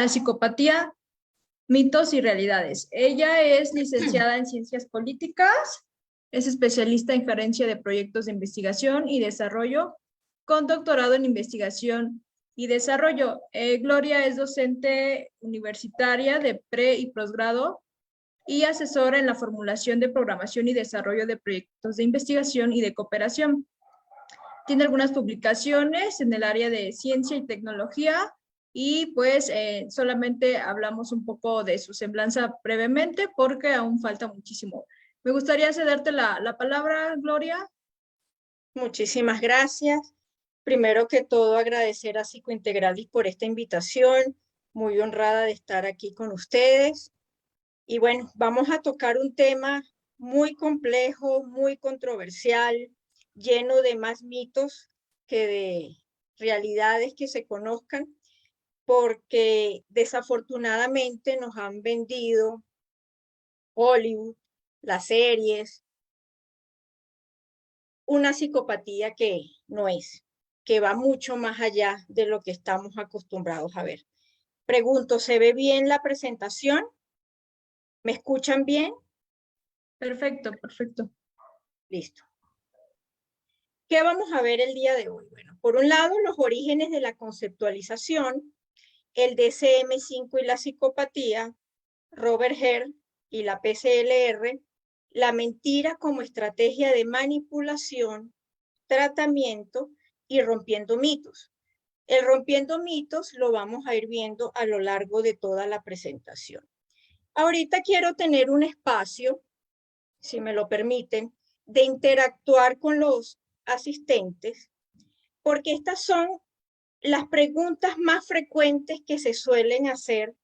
La psicopatía, mitos y realidades. Ella es licenciada en Ciencias Políticas, es especialista en gerencia de proyectos de investigación y desarrollo, con doctorado en investigación y desarrollo. Gloria es docente universitaria de pre y posgrado y asesora en la formulación de programación y desarrollo de proyectos de investigación y de cooperación. Tiene algunas publicaciones en el área de ciencia y tecnología y pues solamente hablamos un poco de su semblanza brevemente porque aún falta muchísimo. Me gustaría cederte la palabra, Gloria. Muchísimas gracias. Primero que todo, agradecer a Psicointegralis por esta invitación. Muy honrada de estar aquí con ustedes. Y bueno, vamos a tocar un tema muy complejo, muy controversial, lleno de más mitos que de realidades que se conozcan, porque desafortunadamente nos han vendido Hollywood, las series, una psicopatía que no es, que va mucho más allá de lo que estamos acostumbrados a ver. Pregunto, ¿se ve bien la presentación? ¿Me escuchan bien? Perfecto, perfecto. Listo. ¿Qué vamos a ver el día de hoy? Bueno, por un lado, los orígenes de la conceptualización, el DSM-5 y la psicopatía, Robert Hare y la PCLR, la mentira como estrategia de manipulación, tratamiento y rompiendo mitos. El rompiendo mitos lo vamos a ir viendo a lo largo de toda la presentación. Ahorita quiero tener un espacio, si me lo permiten, de interactuar con los asistentes, porque estas son las preguntas más frecuentes que se suelen hacer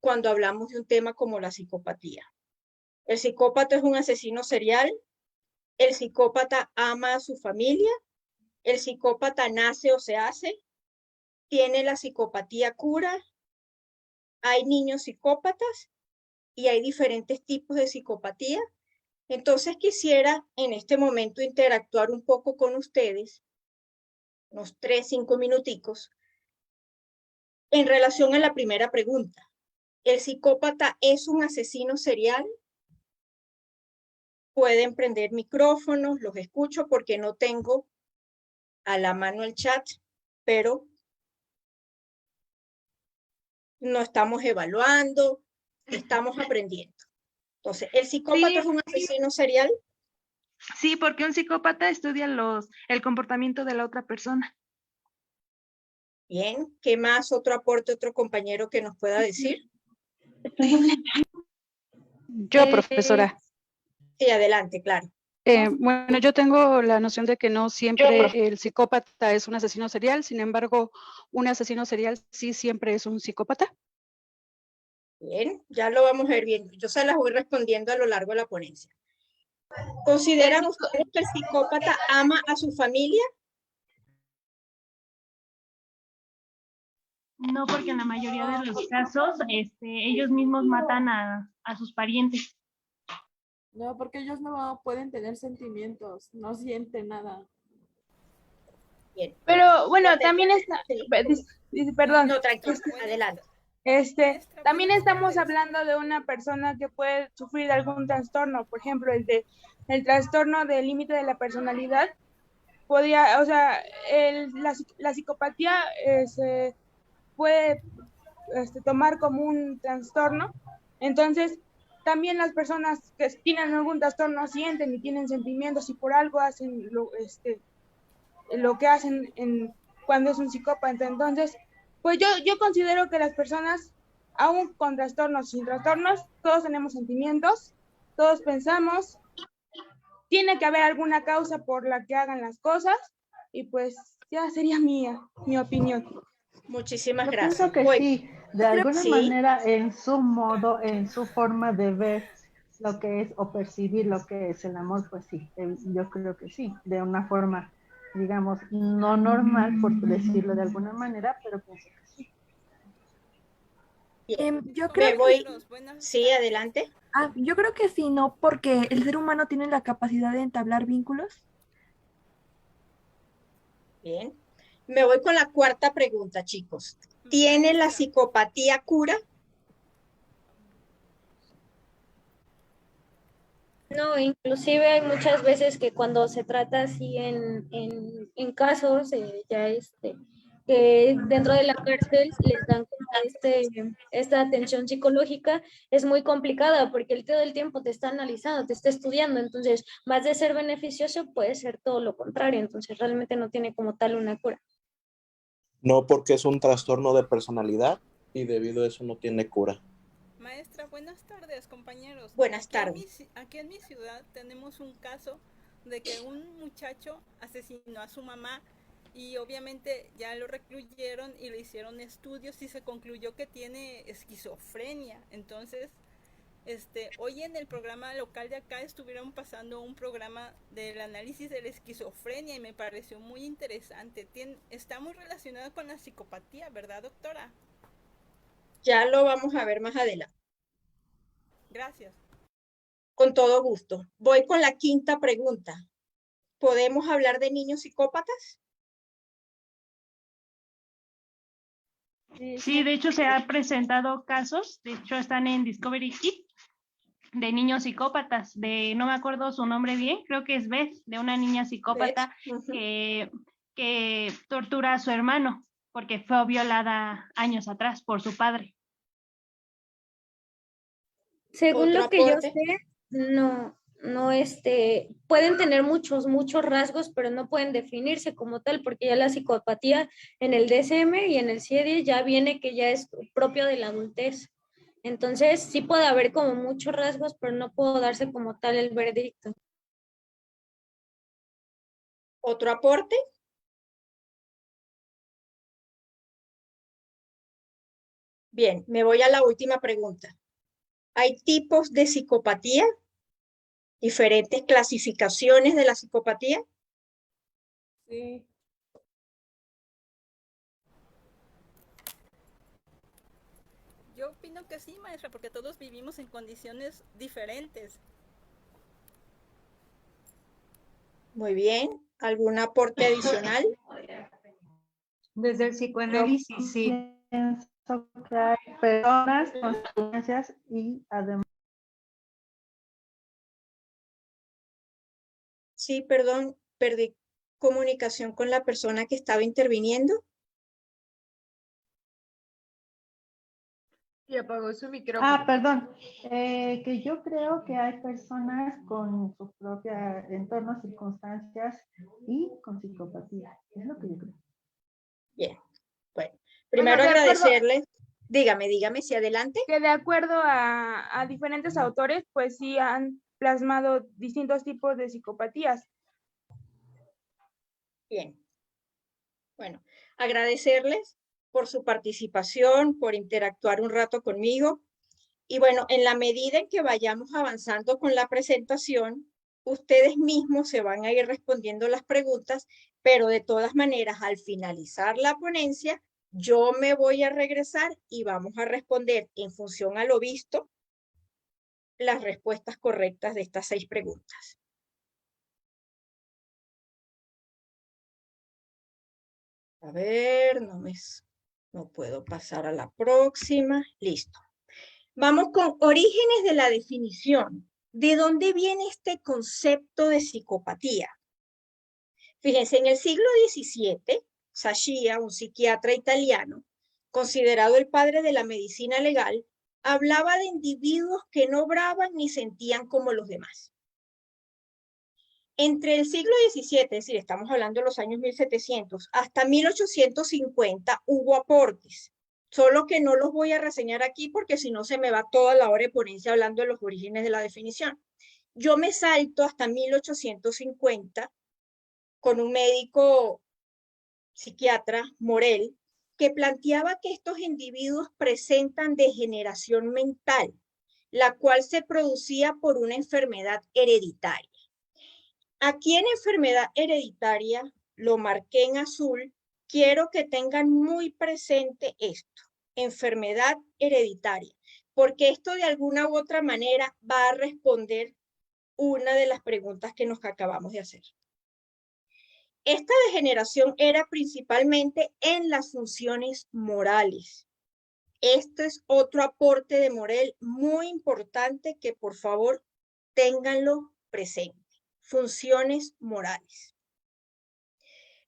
cuando hablamos de un tema como la psicopatía. ¿El psicópata es un asesino serial? ¿El psicópata ama a su familia? ¿El psicópata nace o se hace? ¿Tiene la psicopatía cura? ¿Hay niños psicópatas? ¿Y hay diferentes tipos de psicopatía? Entonces quisiera en este momento interactuar un poco con ustedes, unos 3-5 minuticos, en relación a la primera pregunta. ¿El psicópata es un asesino serial? Pueden prender micrófonos, los escucho porque no tengo a la mano el chat, pero no estamos evaluando, estamos aprendiendo. Entonces, ¿el psicópata es un asesino serial? Sí, porque un psicópata estudia el comportamiento de la otra persona. Bien, ¿qué más? Otro aporte, otro compañero que nos pueda decir. Yo, profesora. Sí, adelante, claro. Bueno, yo tengo la noción de que no siempre el psicópata es un asesino serial, sin embargo, un asesino serial sí siempre es un psicópata. Bien, ya lo vamos a ir viendo. Yo se las voy respondiendo a lo largo de la ponencia. ¿Consideran ustedes que el psicópata ama a su familia? No, porque en la mayoría de los casos, ellos mismos matan a sus parientes. No, porque ellos no pueden tener sentimientos, no sienten nada. Bien. Pero bueno, también está, perdón. No, tranquilo, adelante. También estamos hablando de una persona que puede sufrir de algún trastorno, por ejemplo, el trastorno del límite de la personalidad. Podría, o sea, la psicopatía se puede tomar como un trastorno. Entonces, también las personas que tienen algún trastorno sienten y tienen sentimientos y por algo hacen lo que hacen cuando es un psicópata. Entonces, pues yo considero que las personas, aún con trastornos, sin trastornos, todos tenemos sentimientos, todos pensamos, tiene que haber alguna causa por la que hagan las cosas y pues ya sería mi opinión. Muchísimas Yo gracias. pienso que sí, de alguna ¿Sí? manera en su modo, en su forma de ver lo que es o percibir lo que es el amor, pues sí, yo creo que sí, de una forma, digamos, no normal, por decirlo de alguna manera, pero pienso que sí. Yo creo Sí, adelante. yo creo que sí, ¿no? Porque el ser humano tiene la capacidad de entablar vínculos. Bien. Me voy con la cuarta pregunta, chicos. ¿Tiene la psicopatía cura? No, inclusive hay muchas veces que cuando se trata así en casos, que dentro de la cárcel les dan como esta atención psicológica, es muy complicada porque él todo el tiempo te está analizando, te está estudiando, entonces más de ser beneficioso puede ser todo lo contrario, entonces realmente no tiene como tal una cura. No, porque es un trastorno de personalidad y debido a eso no tiene cura. Maestra, buenas tardes, compañeros. Buenas tardes. Aquí en mi ciudad tenemos un caso de que un muchacho asesinó a su mamá y obviamente ya lo recluyeron y le hicieron estudios y se concluyó que tiene esquizofrenia. Entonces, hoy en el programa local de acá estuvieron pasando un programa del análisis de la esquizofrenia y me pareció muy interesante. Está muy relacionado con la psicopatía, ¿verdad, doctora? Ya lo vamos a ver más adelante. Gracias. Con todo gusto. Voy con la quinta pregunta. ¿Podemos hablar de niños psicópatas? Sí, de hecho se han presentado casos, de hecho están en Discovery Kids, de niños psicópatas, no me acuerdo su nombre bien, creo que es Beth, de una niña psicópata que tortura a su hermano porque fue violada años atrás por su padre. Según lo que yo sé, pueden tener muchos rasgos, pero no pueden definirse como tal, porque ya la psicopatía en el DSM y en el CIE-10 ya viene que ya es propio de la adultez. Entonces, sí puede haber como muchos rasgos, pero no puedo darse como tal el veredicto. ¿Otro aporte? Bien, me voy a la última pregunta. ¿Hay tipos de psicopatía? ¿Diferentes clasificaciones de la psicopatía? Sí. Yo opino que sí, maestra, porque todos vivimos en condiciones diferentes. Muy bien. ¿Algún aporte adicional? Desde el psicoanálisis, sí. Pienso que hay personas con circunstancias y además. Sí, perdón, perdí comunicación con la persona que estaba interviniendo. Y apagó su micrófono. Ah, perdón. Que yo creo que hay personas con su propia entorno, circunstancias y con psicopatía. Es lo que yo creo. Bien. Bueno, primero agradecerles. Dígame, si adelante. Que de acuerdo a diferentes autores, pues sí han plasmado distintos tipos de psicopatías. Bien. Bueno, agradecerles por su participación, por interactuar un rato conmigo. Y bueno, en la medida en que vayamos avanzando con la presentación, ustedes mismos se van a ir respondiendo las preguntas, pero de todas maneras, al finalizar la ponencia, yo me voy a regresar y vamos a responder en función a lo visto las respuestas correctas de estas 6 preguntas. A ver, no puedo pasar a la próxima. Listo. Vamos con orígenes de la definición. ¿De dónde viene este concepto de psicopatía? Fíjense, en el siglo XVII, Sciascia, un psiquiatra italiano, considerado el padre de la medicina legal, hablaba de individuos que no obraban ni sentían como los demás. Entre el siglo XVII, es decir, estamos hablando de los años 1700, hasta 1850 hubo aportes, solo que no los voy a reseñar aquí porque si no se me va toda la hora de ponencia hablando de los orígenes de la definición. Yo me salto hasta 1850 con un médico psiquiatra, Morel, que planteaba que estos individuos presentan degeneración mental, la cual se producía por una enfermedad hereditaria. Aquí en enfermedad hereditaria, lo marqué en azul, quiero que tengan muy presente esto, enfermedad hereditaria, porque esto de alguna u otra manera va a responder una de las preguntas que nos acabamos de hacer. Esta degeneración era principalmente en las funciones morales. Este es otro aporte de Morel muy importante que por favor ténganlo presente. Funciones morales.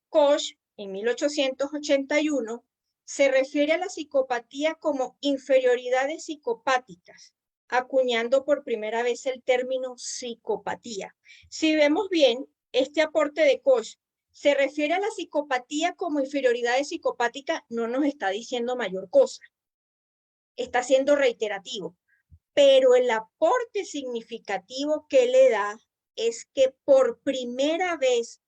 Koch, en 1881, se refiere a la psicopatía como inferioridades psicopáticas, acuñando por primera vez el término psicopatía. Si vemos bien, este aporte de Koch se refiere a la psicopatía como inferioridades psicopáticas, no nos está diciendo mayor cosa. Está siendo reiterativo, pero el aporte significativo que le da es que por primera vez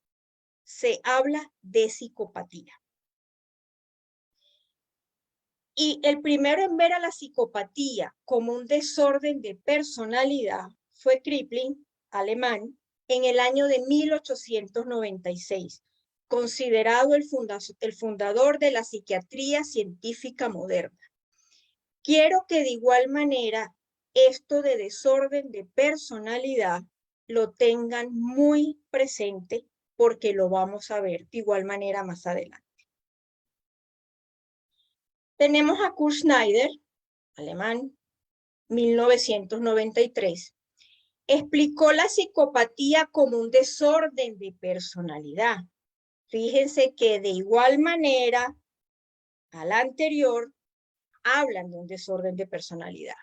se habla de psicopatía. Y el primero en ver a la psicopatía como un desorden de personalidad fue Kraepelin, alemán, en el año de 1896, considerado el fundador de la psiquiatría científica moderna. Quiero que de igual manera esto de desorden de personalidad lo tengan muy presente porque lo vamos a ver de igual manera más adelante. Tenemos a Kurt Schneider, alemán, 1993. Explicó la psicopatía como un desorden de personalidad. Fíjense que de igual manera a la anterior hablan de un desorden de personalidad.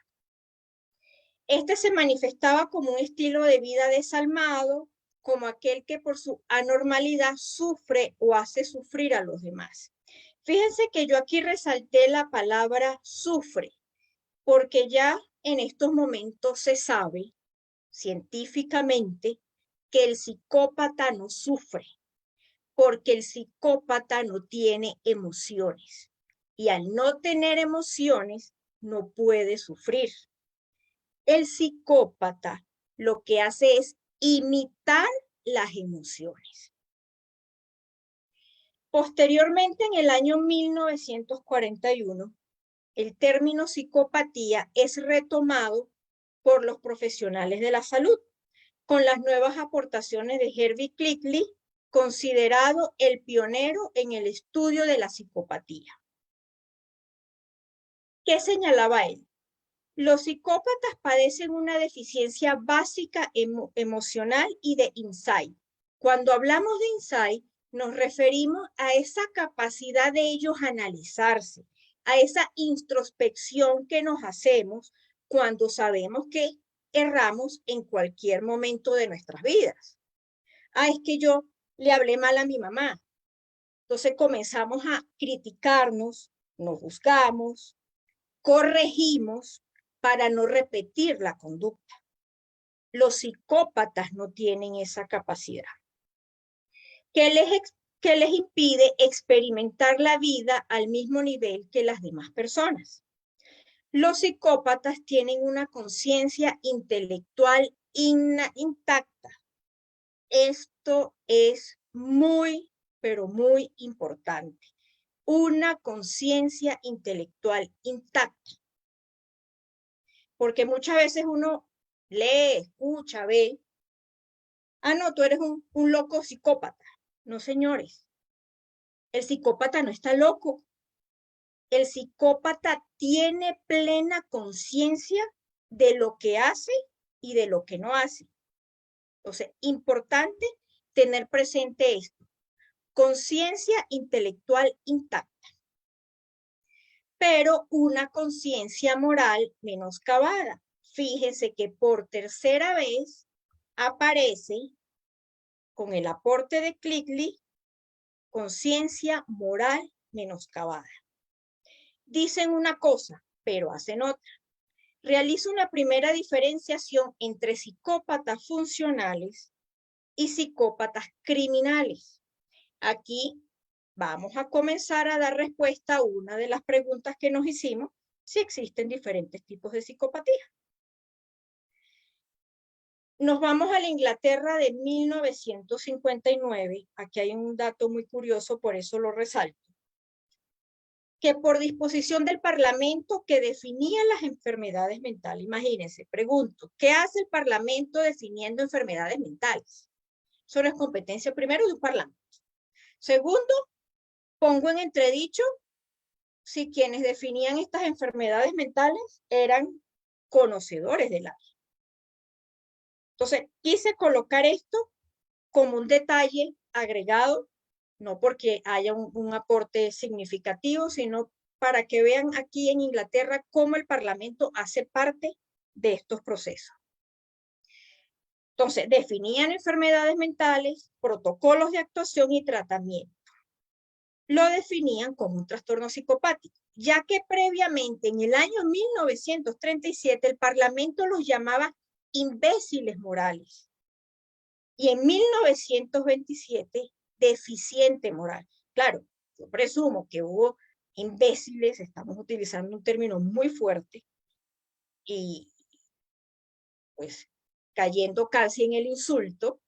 Este se manifestaba como un estilo de vida desalmado, como aquel que por su anormalidad sufre o hace sufrir a los demás. Fíjense que yo aquí resalté la palabra sufre, porque ya en estos momentos se sabe científicamente que el psicópata no sufre, porque el psicópata no tiene emociones. Y al no tener emociones, no puede sufrir. El psicópata lo que hace es imitar las emociones. Posteriormente, en el año 1941, el término psicopatía es retomado por los profesionales de la salud, con las nuevas aportaciones de Herbie Clickley, considerado el pionero en el estudio de la psicopatía. ¿Qué señalaba él? Los psicópatas padecen una deficiencia básica emocional y de insight. Cuando hablamos de insight, nos referimos a esa capacidad de ellos analizarse, a esa introspección que nos hacemos cuando sabemos que erramos en cualquier momento de nuestras vidas. Es que yo le hablé mal a mi mamá. Entonces comenzamos a criticarnos, nos juzgamos, corregimos para no repetir la conducta. Los psicópatas no tienen esa capacidad. ¿Qué les impide experimentar la vida al mismo nivel que las demás personas? Los psicópatas tienen una conciencia intelectual intacta. Esto es muy, pero muy importante. Una conciencia intelectual intacta. Porque muchas veces uno lee, escucha, ve. No, tú eres un loco psicópata. No, señores. El psicópata no está loco. El psicópata tiene plena conciencia de lo que hace y de lo que no hace. Entonces, importante tener presente esto. Conciencia intelectual intacta, pero una conciencia moral menoscabada. Fíjense que por tercera vez aparece con el aporte de Clickley, conciencia moral menoscabada. Dicen una cosa, pero hacen otra. Realiza una primera diferenciación entre psicópatas funcionales y psicópatas criminales. Aquí vamos a comenzar a dar respuesta a una de las preguntas que nos hicimos, si existen diferentes tipos de psicopatía. Nos vamos a la Inglaterra de 1959. Aquí hay un dato muy curioso, por eso lo resalto. Que por disposición del Parlamento que definía las enfermedades mentales. Imagínense, pregunto, ¿qué hace el Parlamento definiendo enfermedades mentales? Eso no es competencia primero de un Parlamento. Segundo, pongo en entredicho si quienes definían estas enfermedades mentales eran conocedores del área. Entonces, quise colocar esto como un detalle agregado, no porque haya un aporte significativo, sino para que vean aquí en Inglaterra cómo el Parlamento hace parte de estos procesos. Entonces, definían enfermedades mentales, protocolos de actuación y tratamiento. Lo definían como un trastorno psicopático, ya que previamente, en el año 1937, el Parlamento los llamaba imbéciles morales. Y en 1927, deficiente moral. Claro, yo presumo que hubo imbéciles, estamos utilizando un término muy fuerte, y pues cayendo casi en el insulto,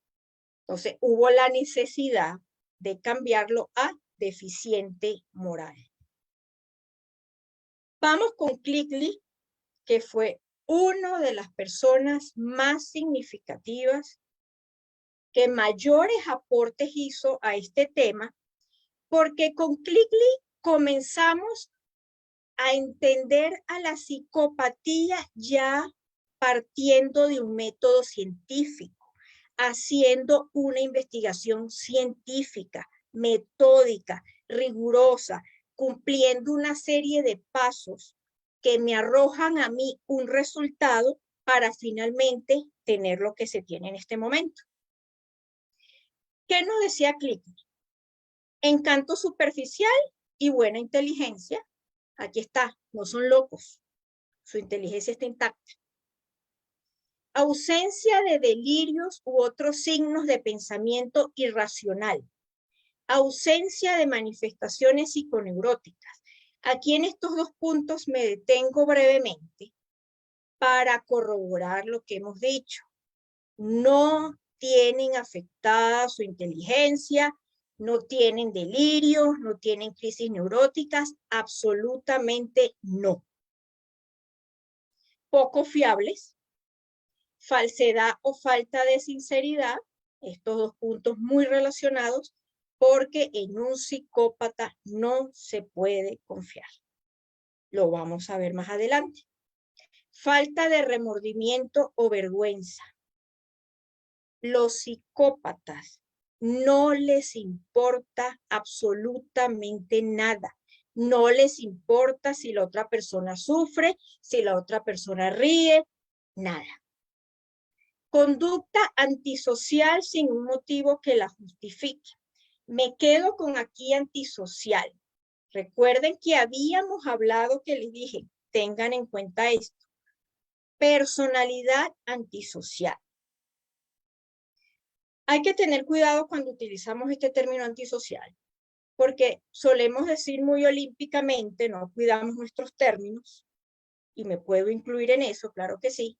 entonces hubo la necesidad de cambiarlo a deficiente moral. Vamos con Clickley, que fue una de las personas más significativas que mayores aportes hizo a este tema, porque con Clickley comenzamos a entender a la psicopatía ya partiendo de un método científico, haciendo una investigación científica, metódica, rigurosa, cumpliendo una serie de pasos que me arrojan a mí un resultado para finalmente tener lo que se tiene en este momento. ¿Qué nos decía Clickley? Encanto superficial y buena inteligencia. Aquí está, no son locos. Su inteligencia está intacta. Ausencia de delirios u otros signos de pensamiento irracional. Ausencia de manifestaciones psiconeuróticas. Aquí en estos dos puntos me detengo brevemente para corroborar lo que hemos dicho. No tienen afectada su inteligencia, no tienen delirios, no tienen crisis neuróticas, absolutamente no. Poco fiables, falsedad o falta de sinceridad, estos dos puntos muy relacionados, porque en un psicópata no se puede confiar. Lo vamos a ver más adelante. Falta de remordimiento o vergüenza. Los psicópatas no les importa absolutamente nada. No les importa si la otra persona sufre, si la otra persona ríe, nada. Conducta antisocial sin un motivo que la justifique. Me quedo con aquí antisocial. Recuerden que habíamos hablado que les dije, tengan en cuenta esto. Personalidad antisocial. Hay que tener cuidado cuando utilizamos este término antisocial, porque solemos decir muy olímpicamente, no cuidamos nuestros términos, y me puedo incluir en eso, claro que sí.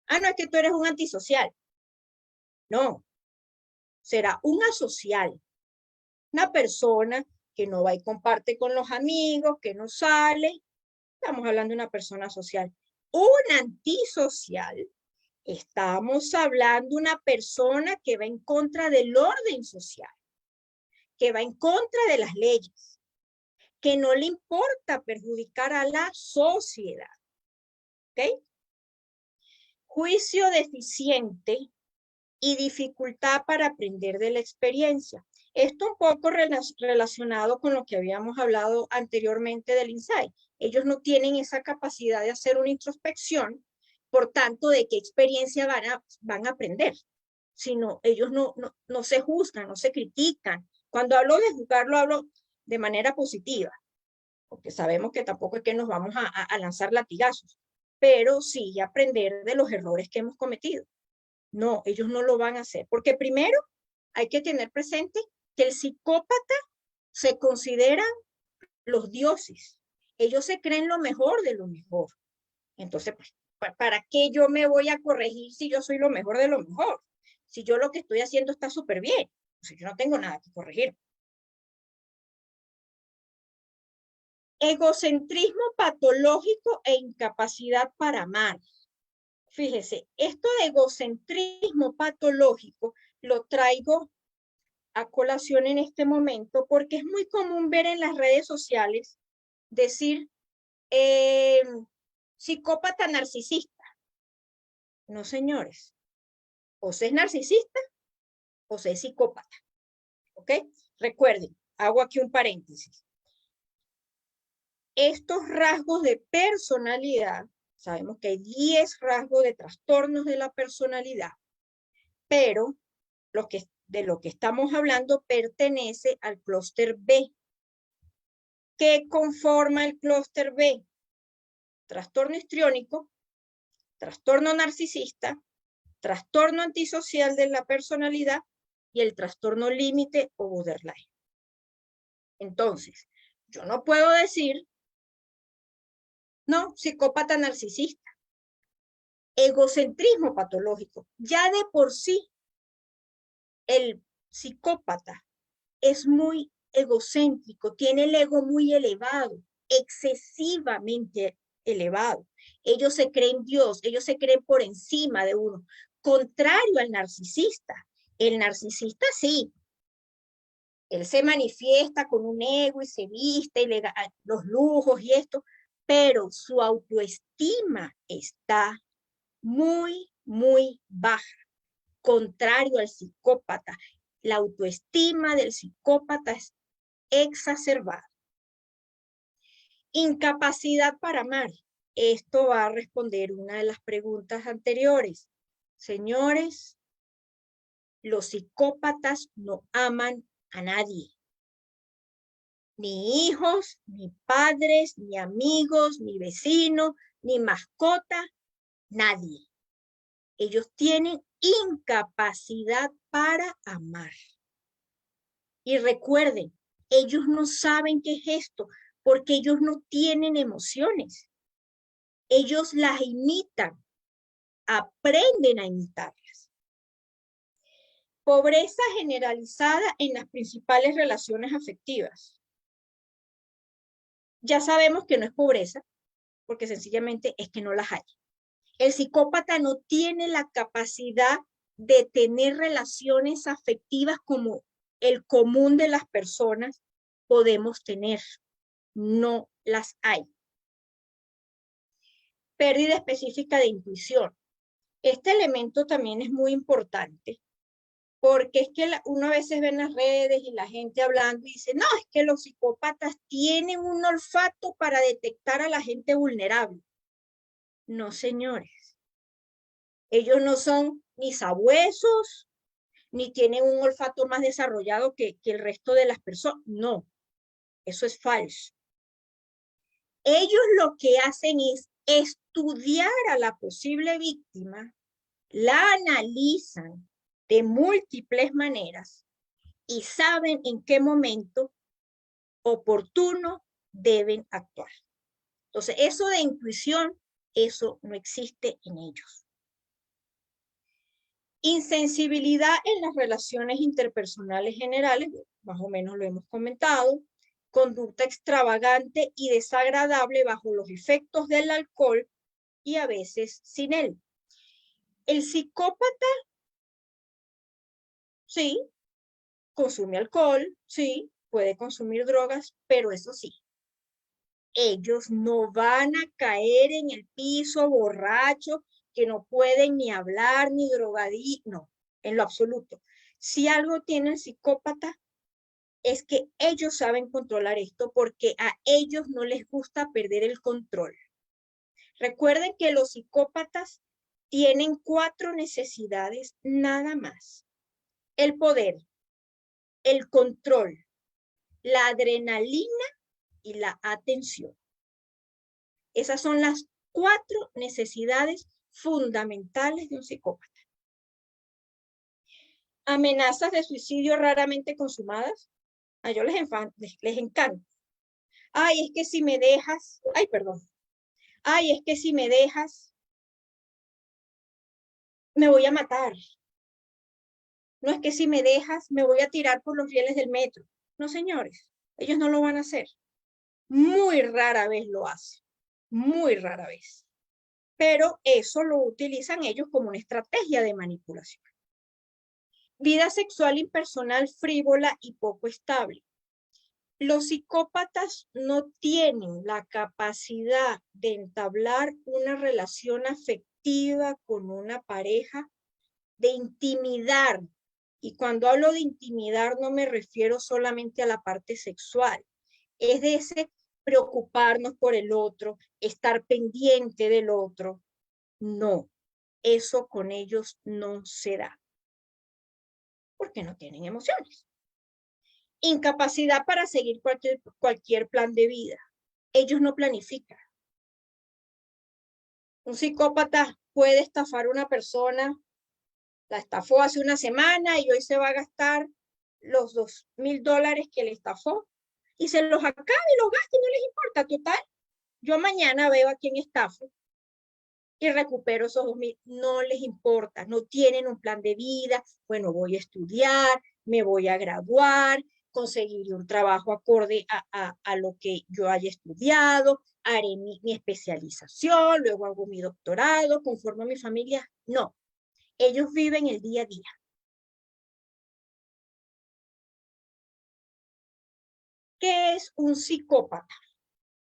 Ah, no, es que tú eres un antisocial. No, será un asocial, una persona que no va y comparte con los amigos, que no sale. Estamos hablando de una persona social. Un antisocial, estamos hablando de una persona que va en contra del orden social, que va en contra de las leyes, que no le importa perjudicar a la sociedad. ¿Ok? Juicio deficiente y dificultad para aprender de la experiencia. Esto un poco relacionado con lo que habíamos hablado anteriormente del insight. Ellos no tienen esa capacidad de hacer una introspección, por tanto, de qué experiencia van a aprender. Sino ellos no se juzgan, no se critican. Cuando hablo de juzgar, lo hablo de manera positiva, porque sabemos que tampoco es que nos vamos a lanzar latigazos, pero sí aprender de los errores que hemos cometido. No, ellos no lo van a hacer, porque primero hay que tener presente que el psicópata se consideran los dioses. Ellos se creen lo mejor de lo mejor. Entonces, pues, ¿para qué yo me voy a corregir si yo soy lo mejor de lo mejor? Si yo lo que estoy haciendo está súper bien. Pues yo no tengo nada que corregir. Egocentrismo patológico e incapacidad para amar. Fíjese, esto de egocentrismo patológico lo traigo a colación en este momento porque es muy común ver en las redes sociales decir psicópata narcisista. No, señores. O se es narcisista o se es psicópata. ¿Ok? Recuerden, hago aquí un paréntesis. Estos rasgos de personalidad, sabemos que hay 10 rasgos de trastornos de la personalidad, pero de lo que estamos hablando pertenece al clúster B. ¿Qué conforma el clúster B? Trastorno histriónico, trastorno narcisista, trastorno antisocial de la personalidad y el trastorno límite o borderline. Entonces, yo no puedo decir, no, psicópata narcisista. Egocentrismo patológico. Ya de por sí, el psicópata es muy egocéntrico, tiene el ego muy elevado, excesivamente elevado. Ellos se creen Dios, ellos se creen por encima de uno. Contrario al narcisista. El narcisista sí. Él se manifiesta con un ego y se viste y le da los lujos y esto, pero su autoestima está muy, muy baja. Contrario al psicópata. La autoestima del psicópata es exacerbada. Incapacidad para amar. Esto va a responder una de las preguntas anteriores. Señores, los psicópatas no aman a nadie. Ni hijos, ni padres, ni amigos, ni vecinos, ni mascota, nadie. Ellos tienen incapacidad para amar. Y recuerden, ellos no saben qué es esto, porque ellos no tienen emociones. Ellos las imitan, aprenden a imitarlas. Pobreza generalizada en las principales relaciones afectivas. Ya sabemos que no es pobreza, porque sencillamente es que no las hay. El psicópata no tiene la capacidad de tener relaciones afectivas como el común de las personas podemos tener. No las hay. Pérdida específica de intuición. Este elemento también es muy importante porque es que uno a veces ve en las redes y la gente hablando y dice, no, es que los psicópatas tienen un olfato para detectar a la gente vulnerable. No, señores. Ellos no son ni sabuesos, ni tienen un olfato más desarrollado que el resto de las personas. No, eso es falso. Ellos lo que hacen es estudiar a la posible víctima, la analizan de múltiples maneras y saben en qué momento oportuno deben actuar. Entonces, eso de intuición, eso no existe en ellos. Insensibilidad en las relaciones interpersonales generales, más o menos lo hemos comentado. Conducta extravagante y desagradable bajo los efectos del alcohol y a veces sin él. El psicópata, sí, consume alcohol, sí, puede consumir drogas, pero eso sí, ellos no van a caer en el piso borracho, que no pueden ni hablar, ni drogadí, no, en lo absoluto. Si algo tiene el psicópata, es que ellos saben controlar esto porque a ellos no les gusta perder el control. Recuerden que los psicópatas tienen 4 necesidades nada más. El poder, el control, la adrenalina y la atención. Esas son las 4 necesidades fundamentales de un psicópata. Amenazas de suicidio raramente consumadas. A ellos les encanta. Ay, es que si me dejas, ay, perdón. Ay, es que si me dejas, me voy a matar. No es que si me dejas, me voy a tirar por los rieles del metro. No, señores, ellos no lo van a hacer. Muy rara vez lo hacen. Muy rara vez. Pero eso lo utilizan ellos como una estrategia de manipulación. Vida sexual impersonal, frívola y poco estable. Los psicópatas no tienen la capacidad de entablar una relación afectiva con una pareja, de intimidar. Y cuando hablo de intimidar no me refiero solamente a la parte sexual. Es de ese preocuparnos por el otro, estar pendiente del otro. No, eso con ellos no se da. Porque no tienen emociones. Incapacidad para seguir cualquier plan de vida. Ellos no planifican. Un psicópata puede estafar a una persona, la estafó hace una semana y hoy se va a gastar los $2,000 que le estafó y se los acaba y los gasta y no les importa. Total, yo mañana veo a quién estafo y recupero esos 2,000. No les importa, no tienen un plan de vida. Bueno, voy a estudiar, me voy a graduar, conseguiré un trabajo acorde a lo que yo haya estudiado, haré mi especialización, luego hago mi doctorado, conformo a mi familia. No, ellos viven el día a día. ¿Qué es un psicópata?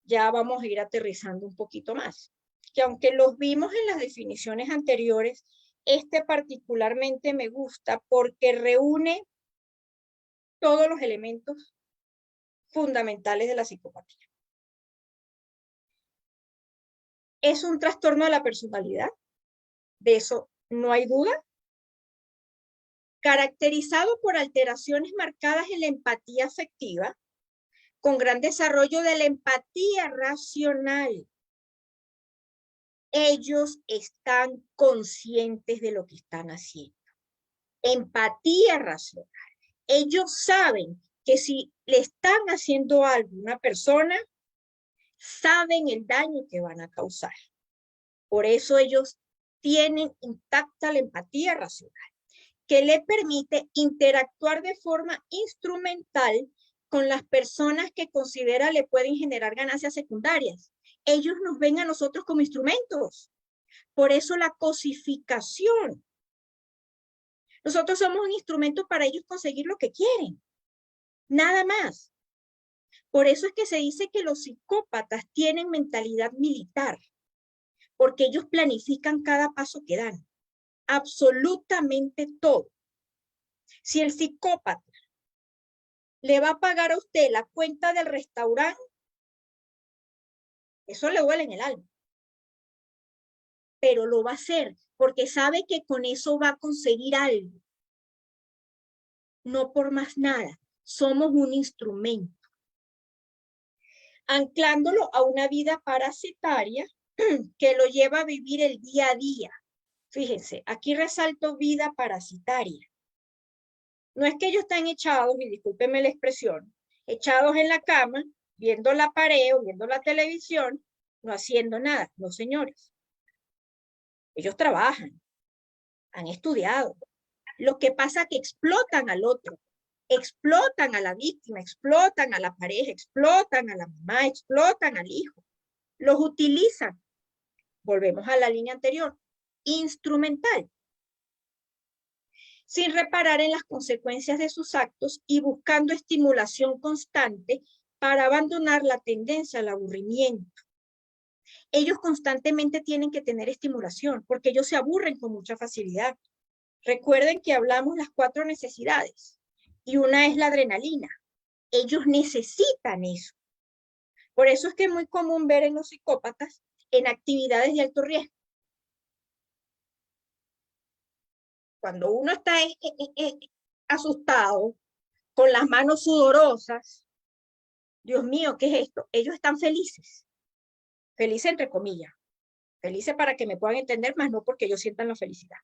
Ya vamos a ir aterrizando un poquito más. Que aunque los vimos en las definiciones anteriores, este particularmente me gusta porque reúne todos los elementos fundamentales de la psicopatía. Es un trastorno de la personalidad, de eso no hay duda, caracterizado por alteraciones marcadas en la empatía afectiva, con gran desarrollo de la empatía racional. Ellos están conscientes de lo que están haciendo. Empatía racional. Ellos saben que si le están haciendo algo a una persona, saben el daño que van a causar. Por eso ellos tienen intacta la empatía racional, que le permite interactuar de forma instrumental con las personas que considera le pueden generar ganancias secundarias. Ellos nos ven a nosotros como instrumentos. Por eso la cosificación. Nosotros somos un instrumento para ellos conseguir lo que quieren. Nada más. Por eso es que se dice que los psicópatas tienen mentalidad militar, porque ellos planifican cada paso que dan. Absolutamente todo. Si el psicópata le va a pagar a usted la cuenta del restaurante, eso le duele en el alma. Pero lo va a hacer porque sabe que con eso va a conseguir algo. No por más nada. Somos un instrumento. Anclándolo a una vida parasitaria que lo lleva a vivir el día a día. Fíjense, aquí resalto vida parasitaria. No es que ellos están echados, y discúlpenme la expresión, echados en la cama, viendo la pared o viendo la televisión, no haciendo nada. No, señores. Ellos trabajan, han estudiado. Lo que pasa es que explotan al otro, explotan a la víctima, explotan a la pareja, explotan a la mamá, explotan al hijo. Los utilizan. Volvemos a la línea anterior. Instrumental. Sin reparar en las consecuencias de sus actos y buscando estimulación constante para abandonar la tendencia al aburrimiento. Ellos constantemente tienen que tener estimulación porque ellos se aburren con mucha facilidad. Recuerden que hablamos las 4 necesidades y una es la adrenalina. Ellos necesitan eso. Por eso es que es muy común ver en los psicópatas en actividades de alto riesgo. Cuando uno está asustado, con las manos sudorosas, Dios mío, ¿qué es esto? Ellos están felices. Felices entre comillas. Felices para que me puedan entender, más no porque ellos sientan la felicidad.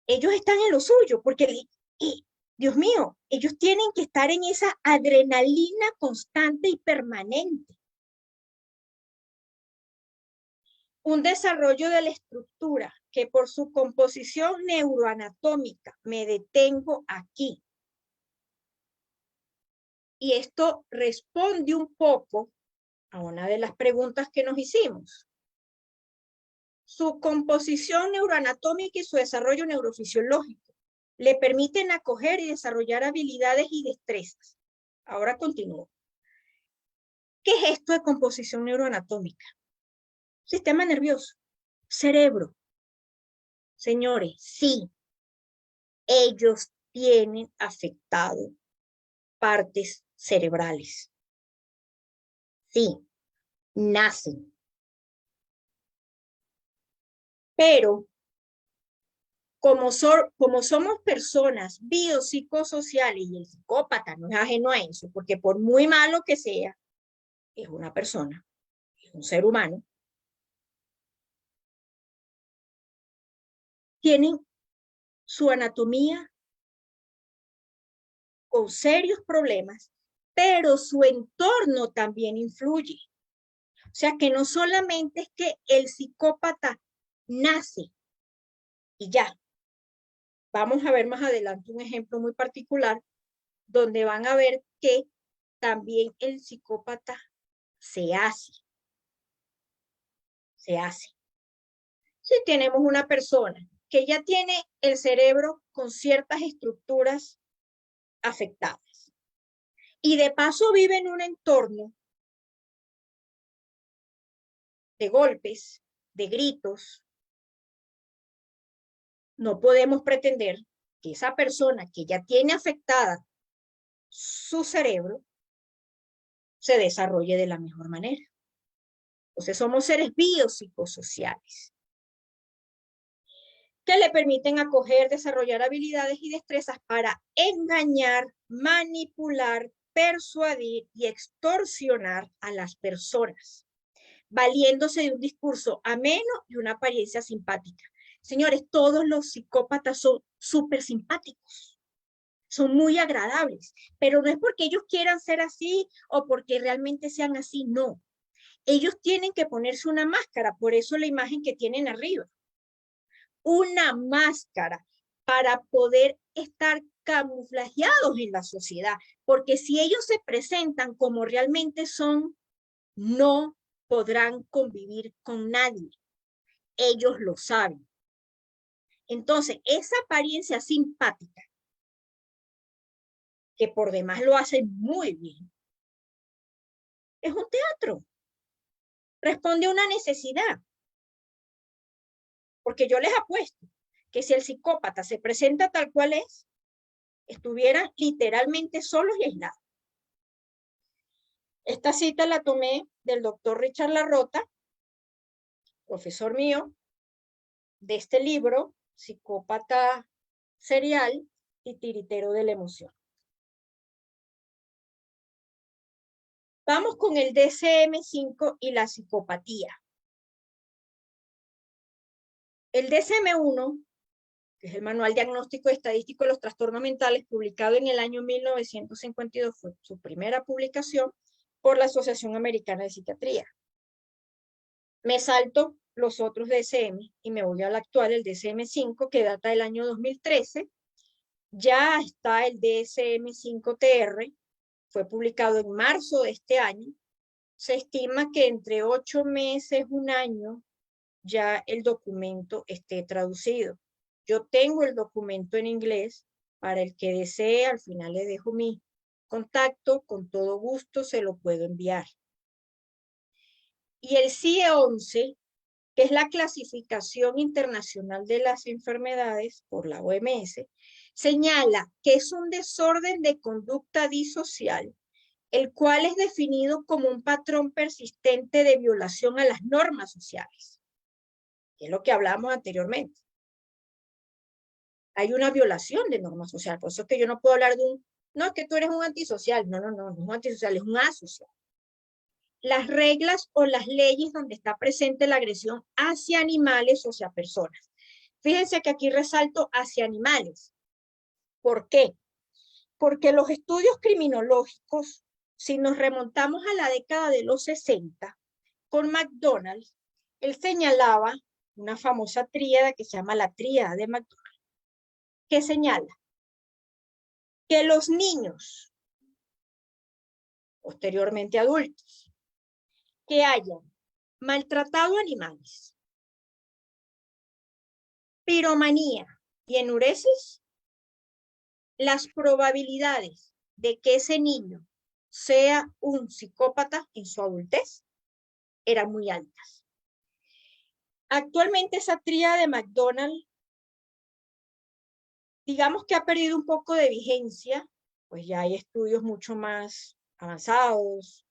Ellos están en lo suyo, porque, Dios mío, ellos tienen que estar en esa adrenalina constante y permanente. Un desarrollo de la estructura que por su composición neuroanatómica, me detengo aquí. Y esto responde un poco a una de las preguntas que nos hicimos. Su composición neuroanatómica y su desarrollo neurofisiológico. le permiten acoger y desarrollar habilidades y destrezas. Ahora continúo. ¿Qué es esto de composición neuroanatómica? Sistema nervioso, cerebro. Señores, sí, ellos tienen afectado partes cerebrales. Sí, nacen. Pero como somos personas biopsicosociales y el psicópata no es ajeno a eso, porque por muy malo que sea, es una persona, es un ser humano, tienen su anatomía con serios problemas, pero su entorno también influye. O sea que no solamente es que el psicópata nace y ya. Vamos a ver más adelante un ejemplo muy particular donde van a ver que también el psicópata se hace. Se hace. Si tenemos una persona que ya tiene el cerebro con ciertas estructuras afectadas y de paso vive en un entorno de golpes, de gritos, no podemos pretender que esa persona que ya tiene afectada su cerebro se desarrolle de la mejor manera. Entonces somos seres biopsicosociales que le permiten acoger, desarrollar habilidades y destrezas para engañar, manipular, persuadir y extorsionar a las personas, valiéndose de un discurso ameno y una apariencia simpática. Señores, todos los psicópatas son súper simpáticos, son muy agradables, pero no es porque ellos quieran ser así o porque realmente sean así, no. Ellos tienen que ponerse una máscara, por eso la imagen que tienen arriba. Una máscara para poder estar camuflajeados en la sociedad, porque si ellos se presentan como realmente son, no podrán convivir con nadie. Ellos lo saben. Entonces, esa apariencia simpática, que por demás lo hacen muy bien, es un teatro. Responde a una necesidad. Porque yo les apuesto que si el psicópata se presenta tal cual es, estuvieran literalmente solos y aislados. Esta cita la tomé del doctor Richard Larrota, profesor mío, de este libro, Psicópata Serial y Tiritero de la Emoción. Vamos con el DSM-5 y la psicopatía. El DSM-1, que es el Manual Diagnóstico y Estadístico de los Trastornos Mentales, publicado en el año 1952, fue su primera publicación por la Asociación Americana de Psiquiatría. Me salto los otros DSM y me voy al actual, el DSM-5, que data del año 2013. Ya está el DSM-5-TR, fue publicado en marzo de este año. Se estima que entre 8 meses, 1 año, ya el documento esté traducido. Yo tengo el documento en inglés, para el que desee, al final le dejo mi contacto, con todo gusto se lo puedo enviar. Y el CIE-11, que es la Clasificación Internacional de las Enfermedades por la OMS, señala que es un desorden de conducta disocial, el cual es definido como un patrón persistente de violación a las normas sociales, que es lo que hablamos anteriormente. Hay una violación de normas sociales, por eso es que yo no puedo hablar de no, es que tú eres un antisocial, no es un antisocial, es un asocial. Las reglas o las leyes donde está presente la agresión hacia animales o hacia personas. Fíjense que aquí resalto hacia animales. ¿Por qué? Porque los estudios criminológicos, si nos remontamos a la década de los 60, con McDonald's, él señalaba una famosa tríada que se llama la tríada de McDonald's, que señala que los niños, posteriormente adultos, que hayan maltratado animales, piromanía y enuresis, las probabilidades de que ese niño sea un psicópata en su adultez eran muy altas. Actualmente esa tríada de McDonald, digamos que ha perdido un poco de vigencia, pues ya hay estudios mucho más avanzados,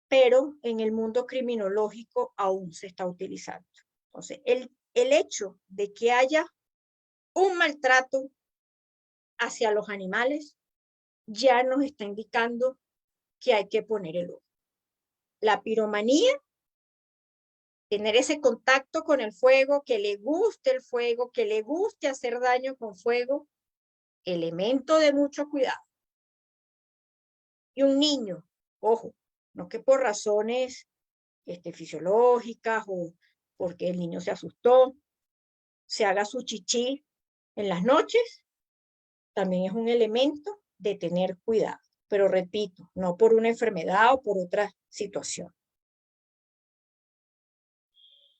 pero en el mundo criminológico aún se está utilizando. Entonces, el hecho de que haya un maltrato hacia los animales ya nos está indicando que hay que poner el ojo. La piromanía, tener ese contacto con el fuego, que le guste el fuego, que le guste hacer daño con fuego, elemento de mucho cuidado. Y un niño, ojo, no que por razones fisiológicas o porque el niño se asustó, se haga su chichi en las noches, también es un elemento de tener cuidado. Pero repito, no por una enfermedad o por otra situación.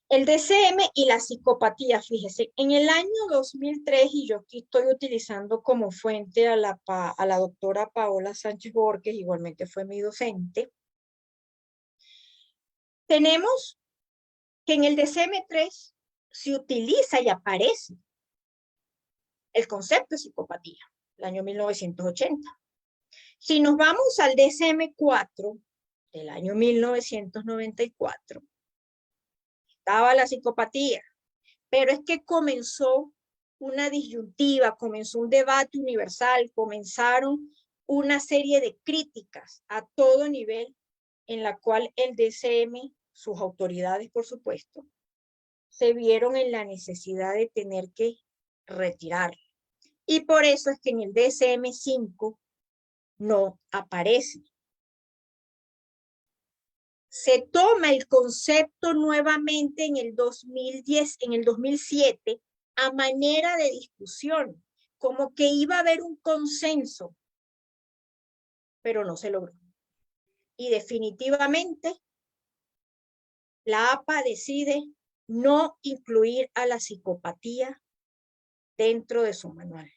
El DCM y la psicopatía, fíjese, en el año 2003, y yo aquí estoy utilizando como fuente a la doctora Paola Sánchez Borges, igualmente fue mi docente, tenemos que en el DCM-3 se utiliza y aparece el concepto de psicopatía, el año 1980. Si nos vamos al DCM-4 del año 1994, estaba la psicopatía, pero es que comenzó una disyuntiva, comenzó un debate universal, comenzaron una serie de críticas a todo nivel en la cual el DCM, sus autoridades por supuesto, se vieron en la necesidad de tener que retirarlo. Y por eso es que en el DCM-5 no aparece. Se toma el concepto nuevamente en el 2010, en el 2007, a manera de discusión, como que iba a haber un consenso, pero no se logró. Y definitivamente la APA decide no incluir a la psicopatía dentro de su manual.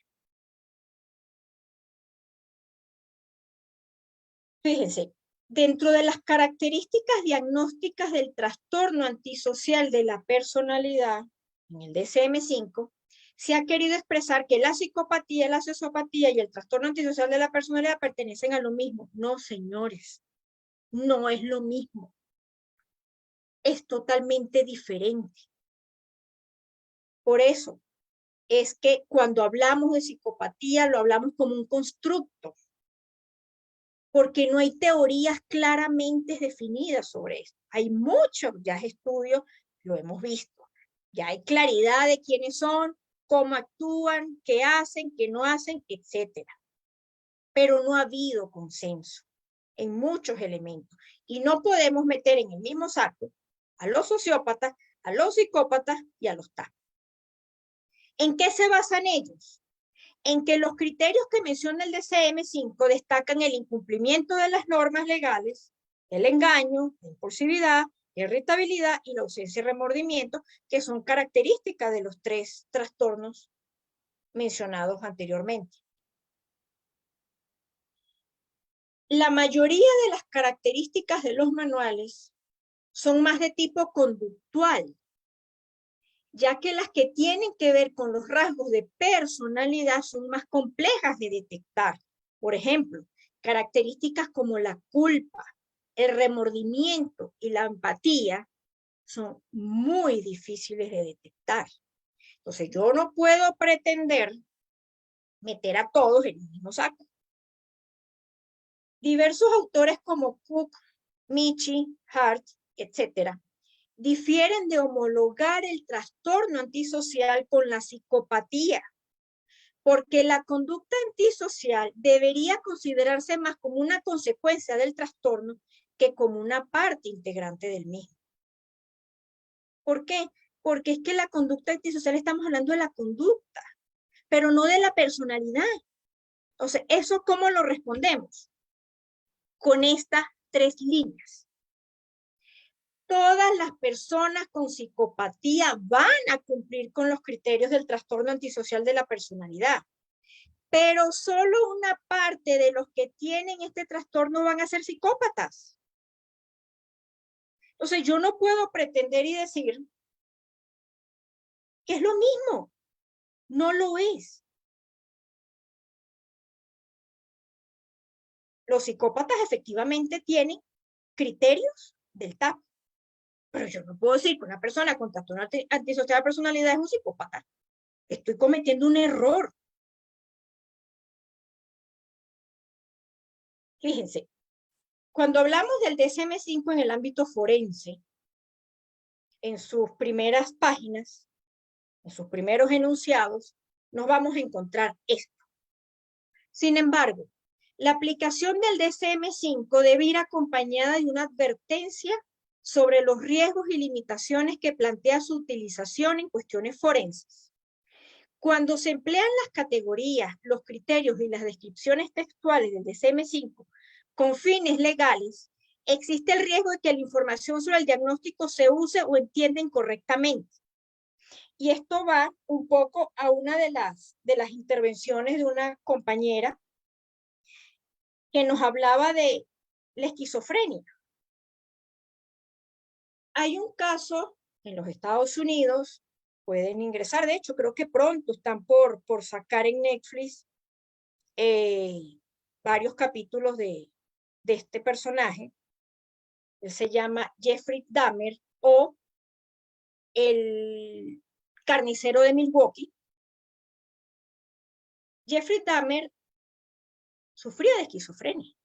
Fíjense, dentro de las características diagnósticas del trastorno antisocial de la personalidad, en el DCM-5, se ha querido expresar que la psicopatía, la sociopatía y el trastorno antisocial de la personalidad pertenecen a lo mismo. No, señores, no es lo mismo. Es totalmente diferente. Por eso es que cuando hablamos de psicopatía lo hablamos como un constructo, porque no hay teorías claramente definidas sobre esto. Hay muchos ya estudios, lo hemos visto. Ya hay claridad de quiénes son, cómo actúan, qué hacen, qué no hacen, etc. Pero no ha habido consenso en muchos elementos. Y no podemos meter en el mismo saco a los sociópatas, a los psicópatas y a los TAP. ¿En qué se basan ellos? En que los criterios que menciona el DCM-5 destacan el incumplimiento de las normas legales, el engaño, la impulsividad, la irritabilidad y la ausencia de remordimiento, que son características de los 3 trastornos mencionados anteriormente. La mayoría de las características de los manuales son más de tipo conductual, ya que las que tienen que ver con los rasgos de personalidad son más complejas de detectar. Por ejemplo, características como la culpa, el remordimiento y la empatía son muy difíciles de detectar. Entonces, yo no puedo pretender meter a todos en el mismo saco. Diversos autores como Cook, Michi, Hart, etc., difieren de homologar el trastorno antisocial con la psicopatía, porque la conducta antisocial debería considerarse más como una consecuencia del trastorno que como una parte integrante del mismo. ¿Por qué? Porque es que la conducta antisocial estamos hablando de la conducta, pero no de la personalidad. Entonces, ¿eso cómo lo respondemos? Con estas 3 líneas. Todas las personas con psicopatía van a cumplir con los criterios del trastorno antisocial de la personalidad. pero solo una parte de los que tienen este trastorno van a ser psicópatas. Entonces, yo no puedo pretender y decir que es lo mismo. No lo es. Los psicópatas efectivamente tienen criterios del TAP, pero yo no puedo decir que una persona con trastorno antisocial de personalidad es un psicópata. Estoy cometiendo un error. Fíjense, cuando hablamos del DSM-5 en el ámbito forense, en sus primeras páginas, en sus primeros enunciados, nos vamos a encontrar esto. Sin embargo, la aplicación del DSM-5 debe ir acompañada de una advertencia sobre los riesgos y limitaciones que plantea su utilización en cuestiones forenses. Cuando se emplean las categorías, los criterios y las descripciones textuales del DSM-5 con fines legales, existe el riesgo de que la información sobre el diagnóstico se use o entienda incorrectamente. Y esto va un poco a una de las intervenciones de una compañera que nos hablaba de la esquizofrenia. Hay un caso en los Estados Unidos, pueden ingresar, de hecho creo que pronto están por sacar en Netflix varios capítulos de este personaje. Él se llama Jeffrey Dahmer o el carnicero de Milwaukee. Jeffrey Dahmer sufría de esquizofrenia.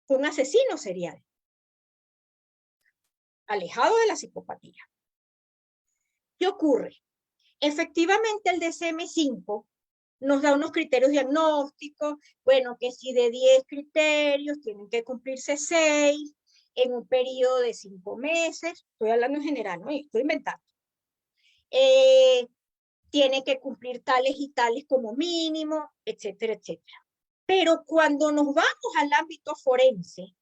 Fue un asesino serial, alejado de la psicopatía. ¿Qué ocurre? Efectivamente, el DSM-5 nos da unos criterios diagnósticos, bueno, que si de 10 criterios tienen que cumplirse 6 en un periodo de 5 meses, estoy hablando en general, no estoy inventando. Tiene que cumplir tales y tales como mínimo, etcétera, etcétera. Pero cuando nos vamos al ámbito forense,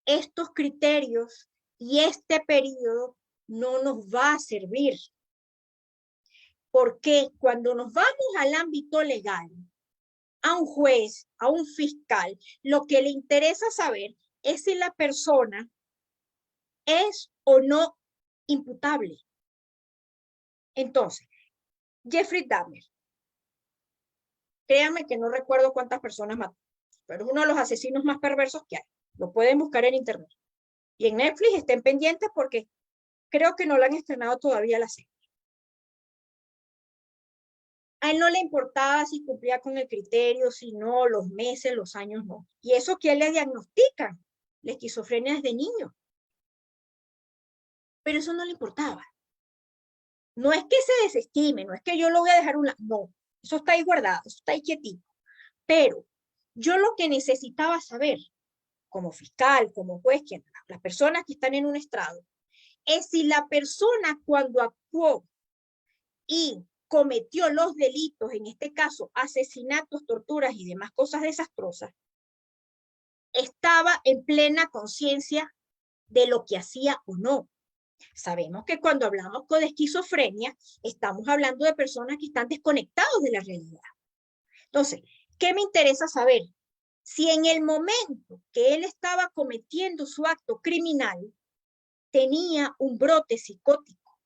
estos criterios y este periodo no nos va a servir. Porque cuando nos vamos al ámbito legal, a un juez, a un fiscal, lo que le interesa saber es si la persona es o no imputable. Entonces, Jeffrey Dahmer, créanme que no recuerdo cuántas personas mató, pero es uno de los asesinos más perversos que hay. Lo pueden buscar en internet. Y en Netflix estén pendientes porque creo que no lo han estrenado todavía la serie. A él no le importaba si cumplía con el criterio, si no, los meses, los años, no. Y eso que él le diagnostica, la esquizofrenia desde niño. Pero eso no le importaba. No es que se desestime, no es que yo lo voy a dejar no, eso está ahí guardado, eso está ahí quietito. Pero yo lo que necesitaba saber, como fiscal, como juez, las personas que están en un estrado, es si la persona cuando actuó y cometió los delitos, en este caso asesinatos, torturas y demás cosas desastrosas, estaba en plena conciencia de lo que hacía o no. Sabemos que cuando hablamos de esquizofrenia, estamos hablando de personas que están desconectados de la realidad. Entonces, ¿qué me interesa saber? Si en el momento que él estaba cometiendo su acto criminal, tenía un brote psicótico.